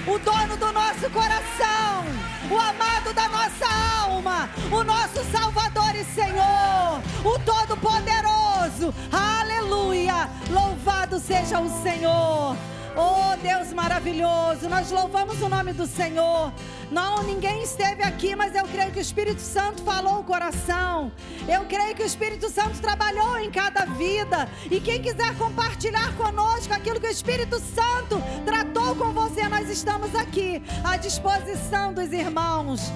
o dono do nosso coração, o amado da nossa alma, o nosso Salvador e Senhor, o Todo-Poderoso. Aleluia! Louvado seja o Senhor. Oh, Deus maravilhoso, nós louvamos o nome do Senhor. Não, ninguém esteve aqui, mas eu creio que o Espírito Santo falou o coração. Eu creio que o Espírito Santo trabalhou em cada vida. E quem quiser compartilhar conosco aquilo que o Espírito Santo tratou com você, nós estamos aqui à disposição dos irmãos.